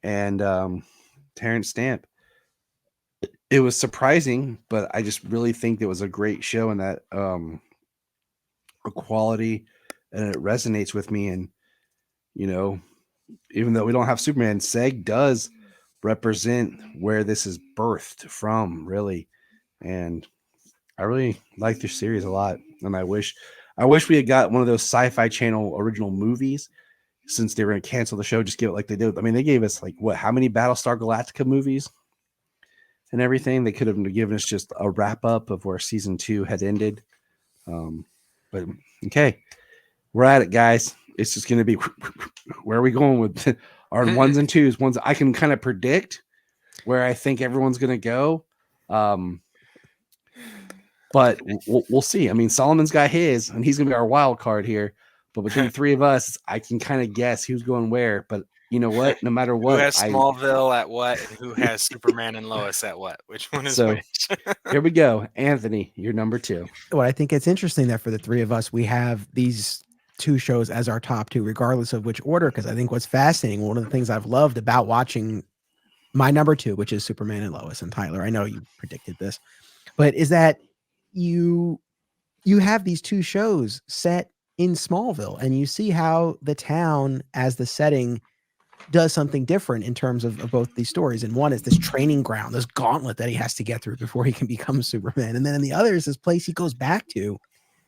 [SPEAKER 1] and Terrence Stamp. It was surprising, but I just really think it was a great show, and that quality, and it resonates with me. And even though we don't have Superman, Seg does represent where this is birthed from, really. And I really like this series a lot, and I wish we had got one of those Sci-Fi Channel original movies, since they were going to cancel the show. Just give it like they did. I mean, they gave us how many Battlestar Galactica movies and everything? They could have given us just a wrap up of where season 2 had ended. But okay, we're at it, guys. It's just going to be where are we going with our ones and twos? Ones I can kind of predict where I think everyone's going to go. But we'll see. I mean, Solomon's got his, and he's going to be our wild card here. But between the 3 of us, I can kind of guess who's going where. But you know what? No matter what,
[SPEAKER 2] who has Smallville at what, and who has Superman and Lois at what? Which one is which?
[SPEAKER 1] Here we go. Anthony, you're number 2.
[SPEAKER 4] Well, I think it's interesting that for the 3 of us, we have these 2 shows as our top 2, regardless of which order. Because I think what's fascinating, one of the things I've loved about watching my number 2, which is Superman and Lois, and Tyler, I know you predicted this, but is that you have these 2 shows set in Smallville, and you see how the town as the setting does something different in terms of both these stories. And one is this training ground, this gauntlet that he has to get through before he can become Superman. And then in the other is this place he goes back to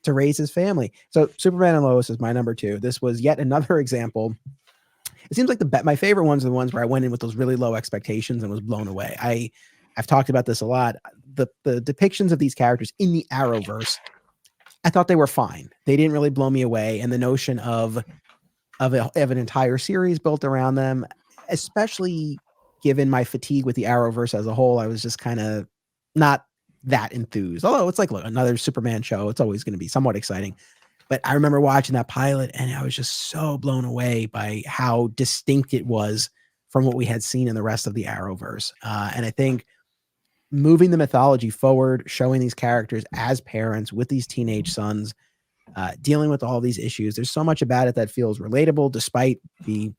[SPEAKER 4] raise his family. So Superman and Lois is my number 2. This was yet another example. It seems like my favorite ones are the ones where I went in with those really low expectations and was blown away. I've talked about this a lot. The depictions of these characters in the Arrowverse, I thought they were fine. They didn't really blow me away. And the notion of an entire series built around them, especially given my fatigue with the Arrowverse as a whole, I was just kind of not that enthused. Although it's like, look, another Superman show, it's always going to be somewhat exciting. But I remember watching that pilot, and I was just so blown away by how distinct it was from what we had seen in the rest of the Arrowverse. And I think moving the mythology forward, showing these characters as parents with these teenage sons, dealing with all these issues. There's so much about it that feels relatable, despite the,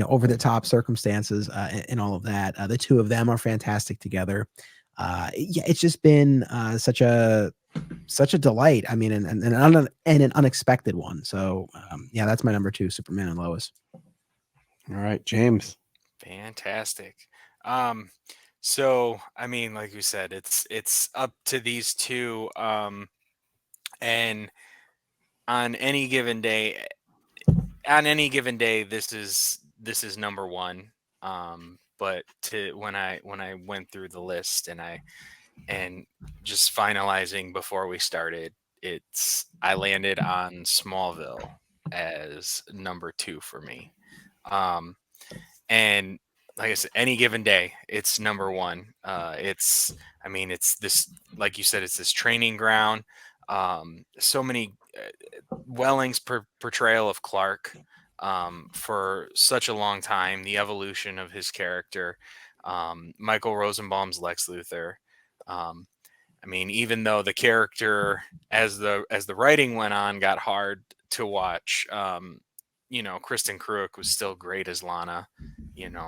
[SPEAKER 4] over the top circumstances and all of that. The 2 of them are fantastic together. It's just been such a delight. I mean, and an unexpected one. So that's my number 2, Superman and Lois.
[SPEAKER 1] All right, James.
[SPEAKER 2] Fantastic. So I mean, like we said, it's up to these 2, and on any given day, this is number one. But when I went through the list and just finalizing before we started, I landed on Smallville as number 2 for me. And like I said, any given day, it's number 1. It's this, like you said, it's this training ground. So many Welling's portrayal of Clark for such a long time, the evolution of his character, Michael Rosenbaum's Lex Luthor. Even though the character, as the writing went on, got hard to watch, Kristen Cruick was still great as Lana.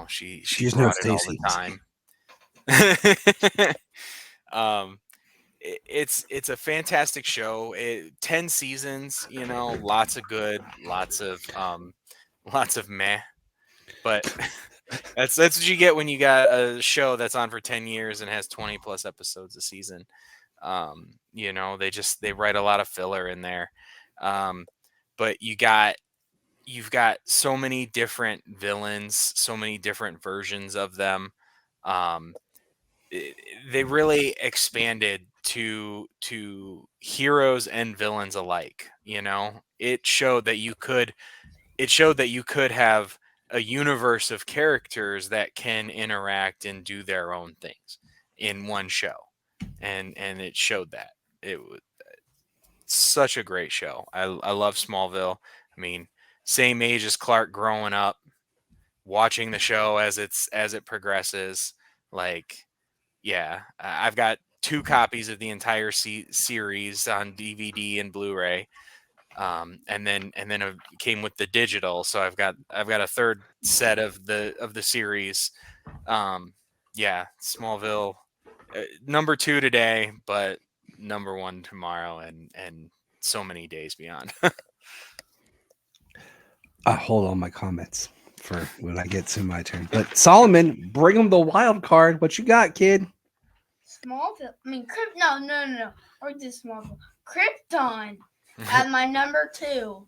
[SPEAKER 2] She
[SPEAKER 1] She's no
[SPEAKER 2] brought it all the
[SPEAKER 1] Stacey.
[SPEAKER 2] time. It's a fantastic show. 10 seasons, lots of good, lots of meh, but that's what you get when you got a show that's on for 10 years and has 20 plus episodes a season. They write a lot of filler in there. But you've got so many different villains, so many different versions of them. They really expanded to heroes and villains alike. It showed that you could have a universe of characters that can interact and do their own things in one show, and it showed that. It was such a great show. I love Smallville. Same age as Clark, growing up, watching the show as it progresses. Like, yeah, I've got 2 copies of the entire series on DVD and Blu-ray, and then it came with the digital. So I've got a third set of the series. Yeah, Smallville, number 2 today, but number 1 tomorrow, and so many days beyond.
[SPEAKER 1] I hold on my comments for when I get to my turn. But Solomon, bring him the wild card. What you got, kid?
[SPEAKER 3] Smallville. No. Or just Smallville. Krypton at my number 2.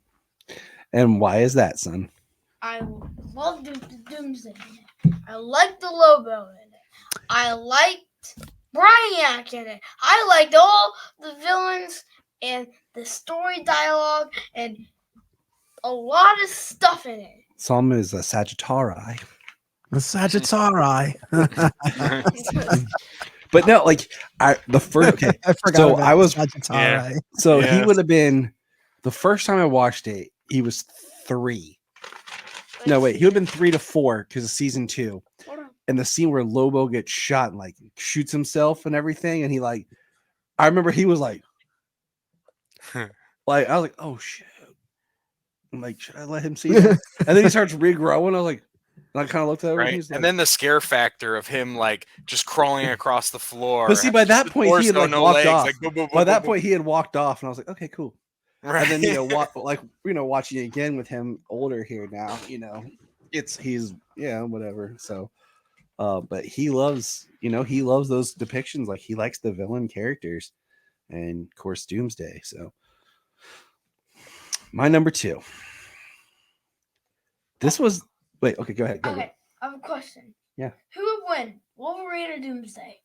[SPEAKER 1] And why is that, son?
[SPEAKER 3] I love Doomsday in it. I liked the Lobo in it. I liked Brainiac in it. I liked all the villains and the story dialogue and a lot of stuff in it.
[SPEAKER 1] Solomon is a Sagittari.
[SPEAKER 4] The Sagittari.
[SPEAKER 1] But no, like the first. Okay,
[SPEAKER 4] I forgot.
[SPEAKER 1] So
[SPEAKER 4] about
[SPEAKER 1] I was.
[SPEAKER 4] Sagittari.
[SPEAKER 2] Yeah.
[SPEAKER 1] So
[SPEAKER 2] Yeah.
[SPEAKER 1] he would have been the first time I watched it. He was 3. No, wait, he would have been 3 to 4 because of season 2.
[SPEAKER 3] Hold on.
[SPEAKER 1] And the scene where Lobo gets shot and like shoots himself and everything, and he like, I remember he was like I was like, oh shit. I'm like, should I let him see that? And then he starts regrowing. I was like, and I kind of looked at him.
[SPEAKER 2] Right,
[SPEAKER 1] He's like,
[SPEAKER 2] and then the scare factor of him like just crawling across the floor.
[SPEAKER 1] but see, by that point he had like walked off.
[SPEAKER 2] Like, boom, boom,
[SPEAKER 1] By
[SPEAKER 2] boom,
[SPEAKER 1] that
[SPEAKER 2] boom,
[SPEAKER 1] point he had walked off, and I was like, okay, cool.
[SPEAKER 2] right.
[SPEAKER 1] And then watching it again with him older here now, he's whatever. So, but he loves those depictions. Like, he likes the villain characters, and of course Doomsday. So, my number 2. This was okay. Go ahead.
[SPEAKER 3] Okay, I have a question.
[SPEAKER 1] Yeah.
[SPEAKER 3] Who would win, Wolverine or Doomsday?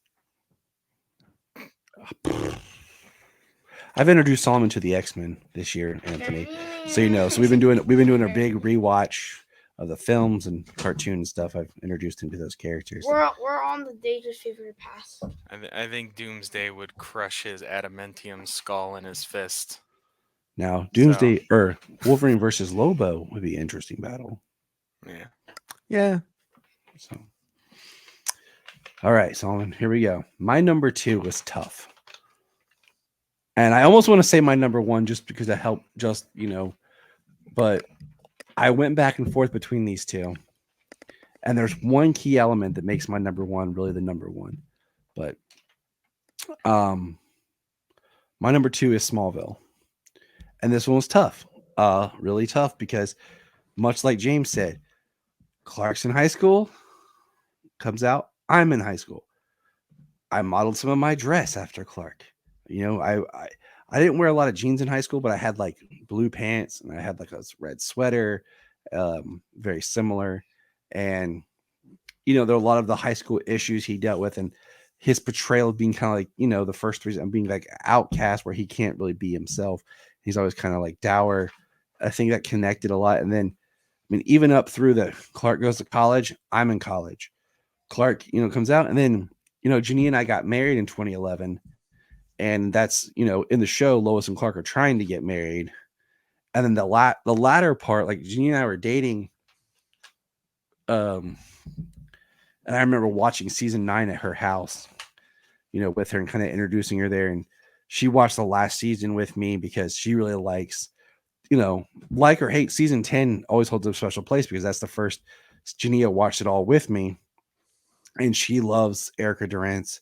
[SPEAKER 1] I've introduced Solomon to the X-Men this year, Anthony. So so we've been doing a big rewatch of the films and cartoon stuff. I've introduced him to those characters.
[SPEAKER 3] We're on the Dangerous Favorite Pass.
[SPEAKER 2] I think Doomsday would crush his adamantium skull in his fist.
[SPEAKER 1] Now, Doomsday or Wolverine versus Lobo would be an interesting battle.
[SPEAKER 2] Yeah.
[SPEAKER 4] Yeah.
[SPEAKER 1] So, all right, Solomon, here we go. My number 2 was tough. And I almost want to say my number 1 just because it helped but I went back and forth between these 2. And there's one key element that makes my number 1 really the number 1. But my number 2 is Smallville. And this one was tough. Really tough because much like James said, Clark's in high school, comes out, I'm in high school. I modeled some of my dress after Clark. I I didn't wear a lot of jeans in high school, but I had like blue pants and I had like a red sweater, very similar. And there are a lot of the high school issues he dealt with, and his portrayal of being kind of like, the first reason being like outcast, where he can't really be himself. He's always kind of like dour. I think that connected a lot. And then, I mean, even up through the Clark goes to college, I'm in college. Clark, comes out, and then, Janine and I got married in 2011, and that's, in the show, Lois and Clark are trying to get married, and then the latter part, like Janine and I were dating, um, and I remember watching season 9 at her house, with her and kind of introducing her there, and she watched the last season with me because she really likes, like or hate, season 10 always holds a special place because that's the first Jania watched it all with me, and she loves Erica Durant's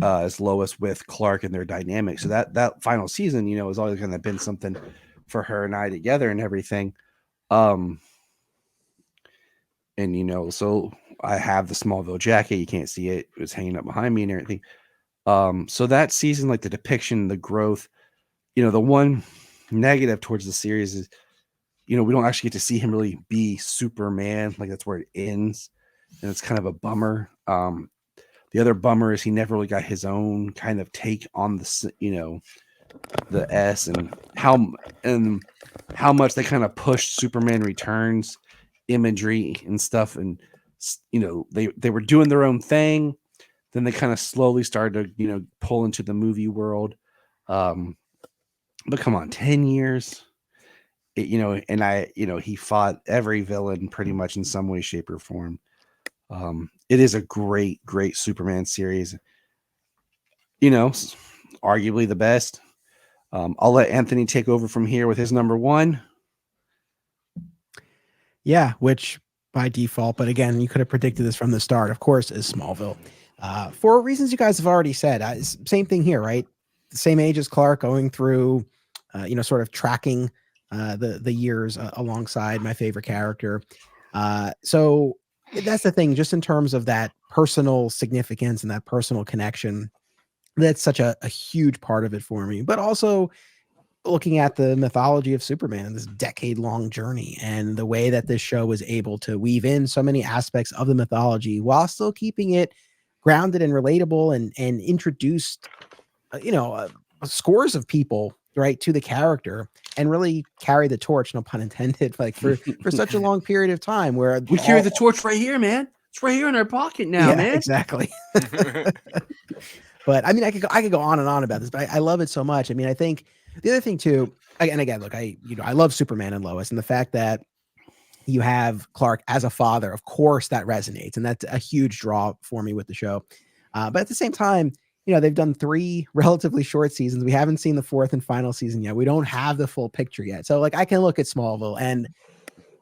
[SPEAKER 1] as Lois with Clark and their dynamic. So that final season, is always going to have been something for her and I together and everything. Um, and so I have the Smallville jacket. You can't see it; it's hanging up behind me and everything. So that season, like the depiction, the growth, the one negative towards the series is, we don't actually get to see him really be Superman. Like that's where it ends, and it's kind of a bummer. The other bummer is he never really got his own kind of take on the S, and how much they kind of pushed Superman Returns imagery and stuff, and they were doing their own thing. Then they kind of slowly started to pull into the movie world. But come on, 10 years, and he fought every villain pretty much in some way, shape, or form. It is a great, great Superman series. Arguably the best. I'll let Anthony take over from here with his number one.
[SPEAKER 4] Yeah, which by default, but again, you could have predicted this from the start, of course, is Smallville. For reasons you guys have already said. Same thing here, right? The same age as Clark, going through, sort of tracking the years alongside my favorite character. So that's the thing, just in terms of that personal significance and that personal connection. That's such a huge part of it for me. But also, looking at the mythology of Superman, this decade-long journey, and the way that this show was able to weave in so many aspects of the mythology while still keeping it grounded and relatable, and introduced, scores of people right to the character, and really carry the torch, no pun intended, like for such a long period of time where
[SPEAKER 1] We carry the torch right here, man. It's right here in our pocket now,
[SPEAKER 4] yeah,
[SPEAKER 1] man.
[SPEAKER 4] exactly. But I mean, I could go on and on about this, but I love it so much. I mean, I think the other thing too, and again, look, I love Superman and Lois, and the fact that you have Clark as a father, of course, that resonates, and that's a huge draw for me with the show. But at the same time, they've done 3 relatively short seasons. We haven't seen the 4th and final season yet. We don't have the full picture yet. So, like, I can look at Smallville and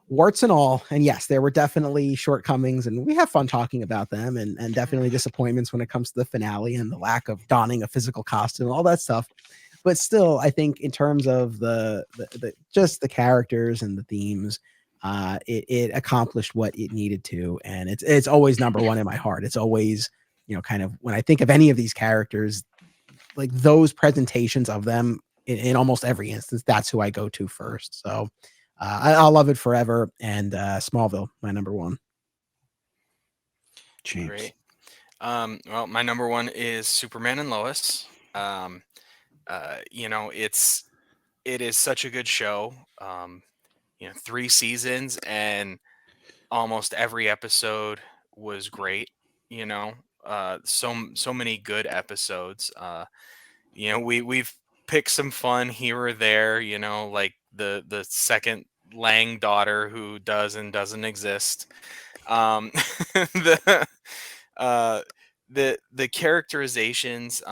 [SPEAKER 4] warts and all, and yes, there were definitely shortcomings, and we have fun talking about them, and definitely disappointments when it comes to the finale and the lack of donning a physical costume, all that stuff. But still, I think in terms of the just the characters and the themes, it accomplished what it needed to, and it's always number one in my heart. It's always, kind of, when I think of any of these characters, like those presentations of them in almost every instance, that's who I go to first. So I'll love it forever. And Smallville, my number one.
[SPEAKER 1] James.
[SPEAKER 2] Great. Well, my number one is Superman and Lois. It is such a good show. 3 seasons, and almost every episode was great. So many good episodes. We've picked some fun here or there. Like the second Lang daughter who does and doesn't exist. The uh, the characterizations.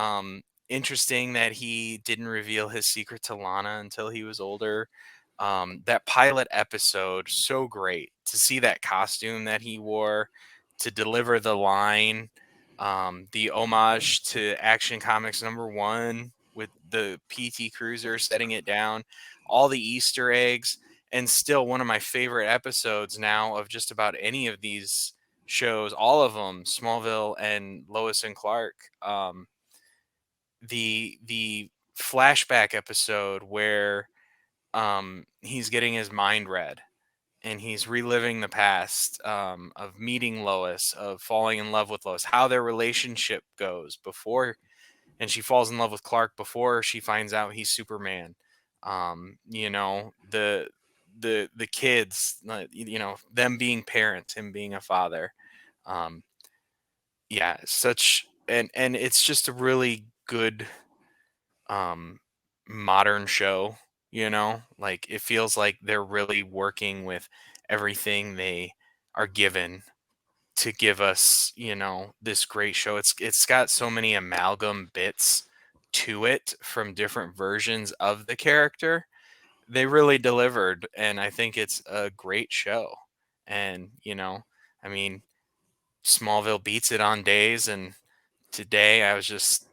[SPEAKER 2] Interesting that he didn't reveal his secret to Lana until he was older. That pilot episode, so great to see that costume that he wore, to deliver the line, the homage to Action Comics #1 with the PT Cruiser setting it down, all the Easter eggs, and still one of my favorite episodes now of just about any of these shows, all of them, Smallville and Lois and Clark. The flashback episode where he's getting his mind read and he's reliving the past of meeting Lois, of falling in love with Lois, how their relationship goes before, and she falls in love with Clark before she finds out he's Superman. You know, the kids, you know, them being parents, him being a father. Um, yeah, such and it's just a really good um modern show, you know? Like it feels like they're really working with everything they are given to give us, you know, this great show. It's got so many amalgam bits to it from different versions of the character. They really delivered, and I think it's a great show. And, you know, I mean, Smallville beats it on days, and today I was just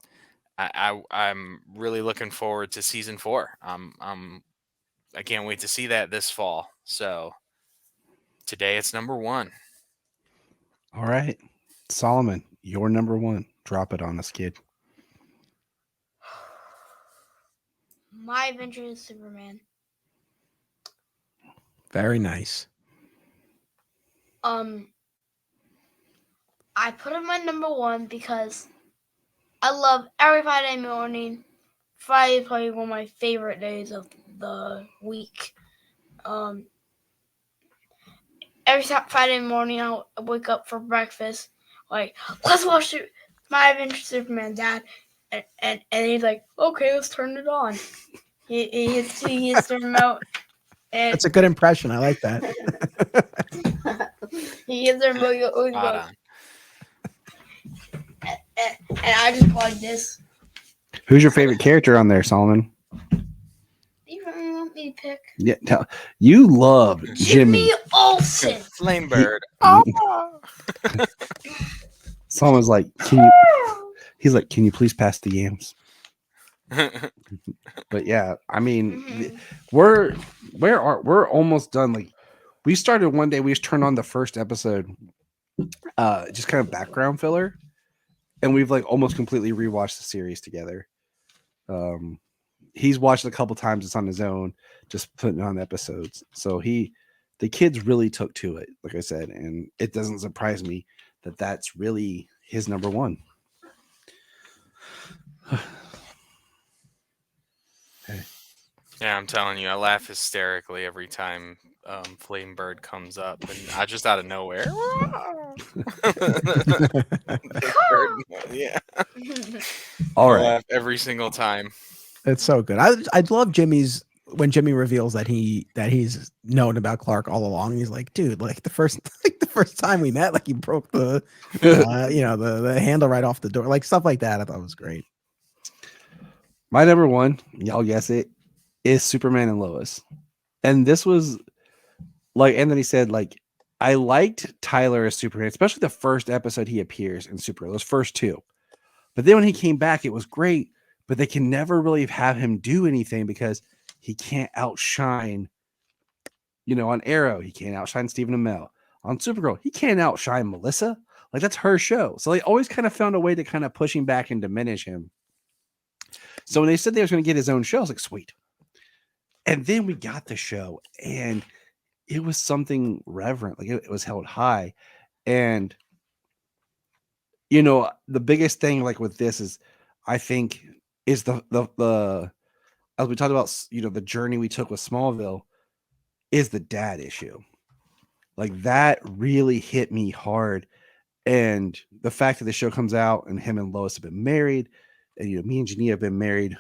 [SPEAKER 2] I'm really looking forward to season 4. I can't wait to see that this fall. So today it's number 1.
[SPEAKER 1] All right. Solomon, your number 1. Drop it on us, kid.
[SPEAKER 3] My Adventure with Superman.
[SPEAKER 4] Very nice.
[SPEAKER 3] I put it my number 1 because I love every Friday morning. Friday is probably one of my favorite days of the week. Every Friday morning, I'll wake up for breakfast, like, let's watch My Adventure Superman, Dad. And he's like, okay, let's turn it on. He hits the remote. And
[SPEAKER 4] That's a good impression. I like that.
[SPEAKER 3] he hits the remote. He always
[SPEAKER 2] Spot
[SPEAKER 3] goes,
[SPEAKER 2] on.
[SPEAKER 3] and I just go like this.
[SPEAKER 1] Who's your favorite character on there, Solomon?
[SPEAKER 3] Do you really want me to pick?
[SPEAKER 1] Yeah, you love Jimmy.
[SPEAKER 3] Olsen.
[SPEAKER 2] Flamebird.
[SPEAKER 1] Solomon's like, he's like, can you please pass the yams? But yeah, I mean, we're almost done. Like, we started one day, we just turned on the first episode, just kind of background filler, and we've like almost completely rewatched the series together. He's watched it a couple times. It's on his own, just putting on episodes. So the kids really took to it, like I said, and it doesn't surprise me that that's really his number 1.
[SPEAKER 2] Yeah, I'm telling you, I laugh hysterically every time Flamebird comes up, and I just out of nowhere. Yeah,
[SPEAKER 1] All
[SPEAKER 2] I
[SPEAKER 1] right.
[SPEAKER 2] laugh every single time.
[SPEAKER 4] It's so good. I love Jimmy's when Jimmy reveals that he's known about Clark all along. He's like, dude, like the first time we met, like he broke the the handle right off the door, like stuff like that. I thought was great.
[SPEAKER 1] My number 1, y'all guess it, is Superman and Lois. And this was, like Anthony said, like, I liked Tyler as Superman, especially the first episode he appears in Superman, those first 2. But then when he came back, it was great, but they can never really have him do anything because he can't outshine, on Arrow, he can't outshine Stephen Amell. On Supergirl, he can't outshine Melissa. Like, that's her show. So they always kind of found a way to kind of push him back and diminish him. So when they said they was going to get his own show, I was like, sweet. And then we got the show, and it was something reverent. Like, it was held high. And, the biggest thing, like, with this is, I think, is the as we talked about, the journey we took with Smallville, is the dad issue. Like, that really hit me hard. And the fact that the show comes out and him and Lois have been married, and, me and Jania have been married,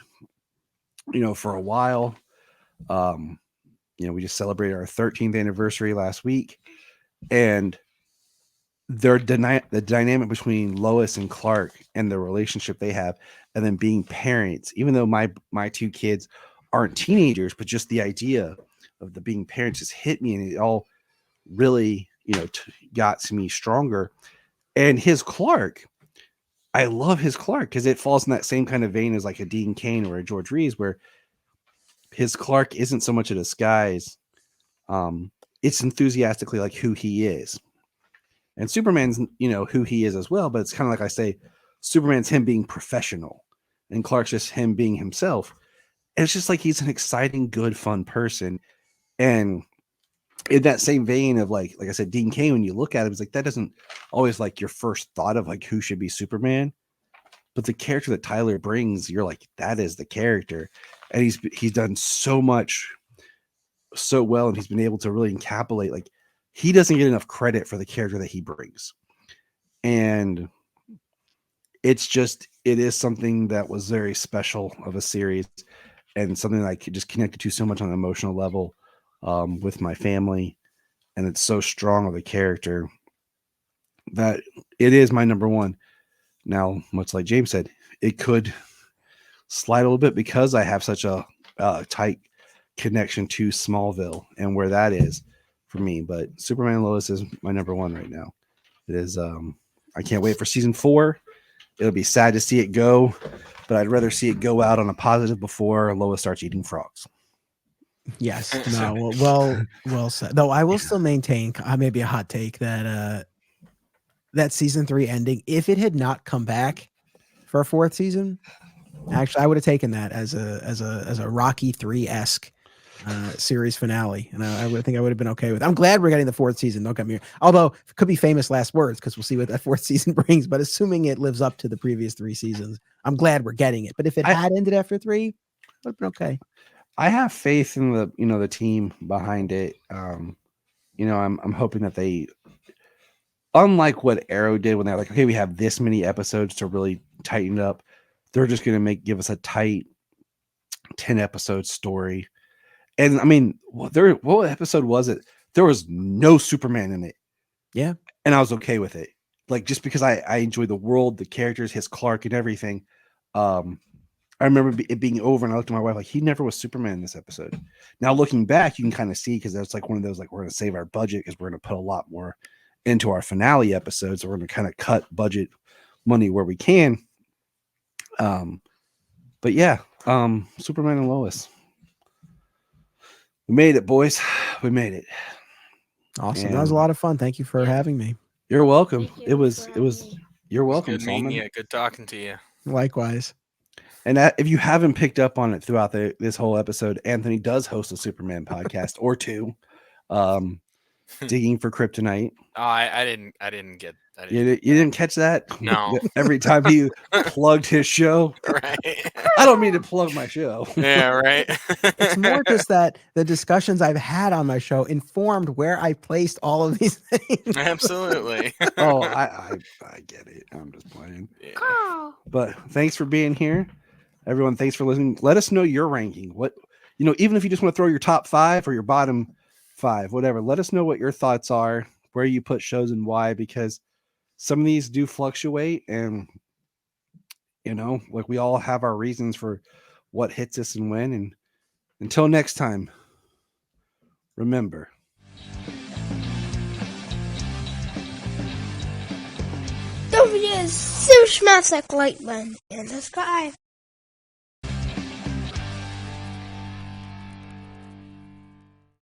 [SPEAKER 1] for a while. We just celebrated our 13th anniversary last week, and the dynamic between Lois and Clark and the relationship they have, and then being parents, even though my 2 kids aren't teenagers, but just the idea of the being parents just hit me, and it all really, got to me stronger. And his Clark, I love his Clark because it falls in that same kind of vein as like a Dean Cain or a George Reeves, where his Clark isn't so much a disguise. It's enthusiastically like who he is. And Superman's, who he is as well, but it's kind of like I say, Superman's him being professional. and Clark's just him being himself. And it's just like he's an exciting, good, fun person. And in that same vein of like I said, Dean Cain, when you look at him, it's like that doesn't always like your first thought of like who should be Superman. But the character that Tyler brings, you're like, that is the character. And he's done so much so well, and he's been able to really encapsulate, like, he doesn't get enough credit for the character that he brings. And it is something that was very special of a series, and something that I could just connected to so much on an emotional level with my family. And it's so strong of a character that it is my number one. Now, much like James said, it could slide a little bit because I have such a tight connection to Smallville and where that is for me. But Superman and Lois is my number one right now. It is. I can't wait for season 4. It'll be sad to see it go, but I'd rather see it go out on a positive before Lois starts eating frogs.
[SPEAKER 4] Yes. No. Well said. Though I will still maintain, maybe a hot take, that that season 3 ending, if it had not come back for a 4th season, actually I would have taken that as a Rocky 3-esque series finale, and I would think I would have been okay with it. I'm glad we're getting the 4th season. Don't get me wrong. Although it could be famous last words, because we'll see what that 4th season brings. But assuming it lives up to the previous 3 seasons, I'm glad we're getting it. But if it had ended after 3, it would have been okay.
[SPEAKER 1] I have faith in the team behind it. I'm hoping that they, unlike what Arrow did when they're like, okay, we have this many episodes to really tighten up, they're just going to give us a tight 10 episode story. And I mean, what episode was it? There was no Superman in it.
[SPEAKER 4] Yeah.
[SPEAKER 1] And I was okay with it. Like, just because I enjoy the world, the characters, his Clark and everything. I remember it being over, and I looked at my wife like, he never was Superman in this episode. Now, looking back, you can kind of see, because that's like one of those, like, we're going to save our budget because we're going to put a lot more into our finale episodes. So we're going to kind of cut budget money where we can. But yeah, Superman and Lois. We made it, boys. We made it.
[SPEAKER 4] Awesome.
[SPEAKER 1] And
[SPEAKER 4] that was a lot of fun. Thank you for having me.
[SPEAKER 1] You're welcome.
[SPEAKER 3] Thank you
[SPEAKER 1] It was.
[SPEAKER 3] for
[SPEAKER 1] It was.
[SPEAKER 3] having me.
[SPEAKER 1] You're welcome,
[SPEAKER 2] Good meeting
[SPEAKER 1] Solomon.
[SPEAKER 2] you. Good talking to you.
[SPEAKER 4] Likewise.
[SPEAKER 1] And if you haven't picked up on it throughout this whole episode, Anthony does host a Superman podcast or two, Digging for Kryptonite.
[SPEAKER 2] Oh, I didn't get.
[SPEAKER 1] You didn't catch that?
[SPEAKER 2] No.
[SPEAKER 1] Every time he plugged his show.
[SPEAKER 2] Right.
[SPEAKER 1] I don't mean to plug my show.
[SPEAKER 2] Yeah, right.
[SPEAKER 4] It's more just that the discussions I've had on my show informed where I placed all of these things.
[SPEAKER 2] Absolutely.
[SPEAKER 1] Oh, I get it. I'm just playing.
[SPEAKER 2] Yeah.
[SPEAKER 1] But thanks for being here. Everyone, thanks for listening. Let us know your ranking. Even if you just want to throw your top 5 or your bottom 5, whatever, let us know what your thoughts are, where you put shows and why, because some of these do fluctuate, and like, we all have our reasons for what hits us and when. And until next time, remember,
[SPEAKER 5] don't forget to smash that like button and subscribe.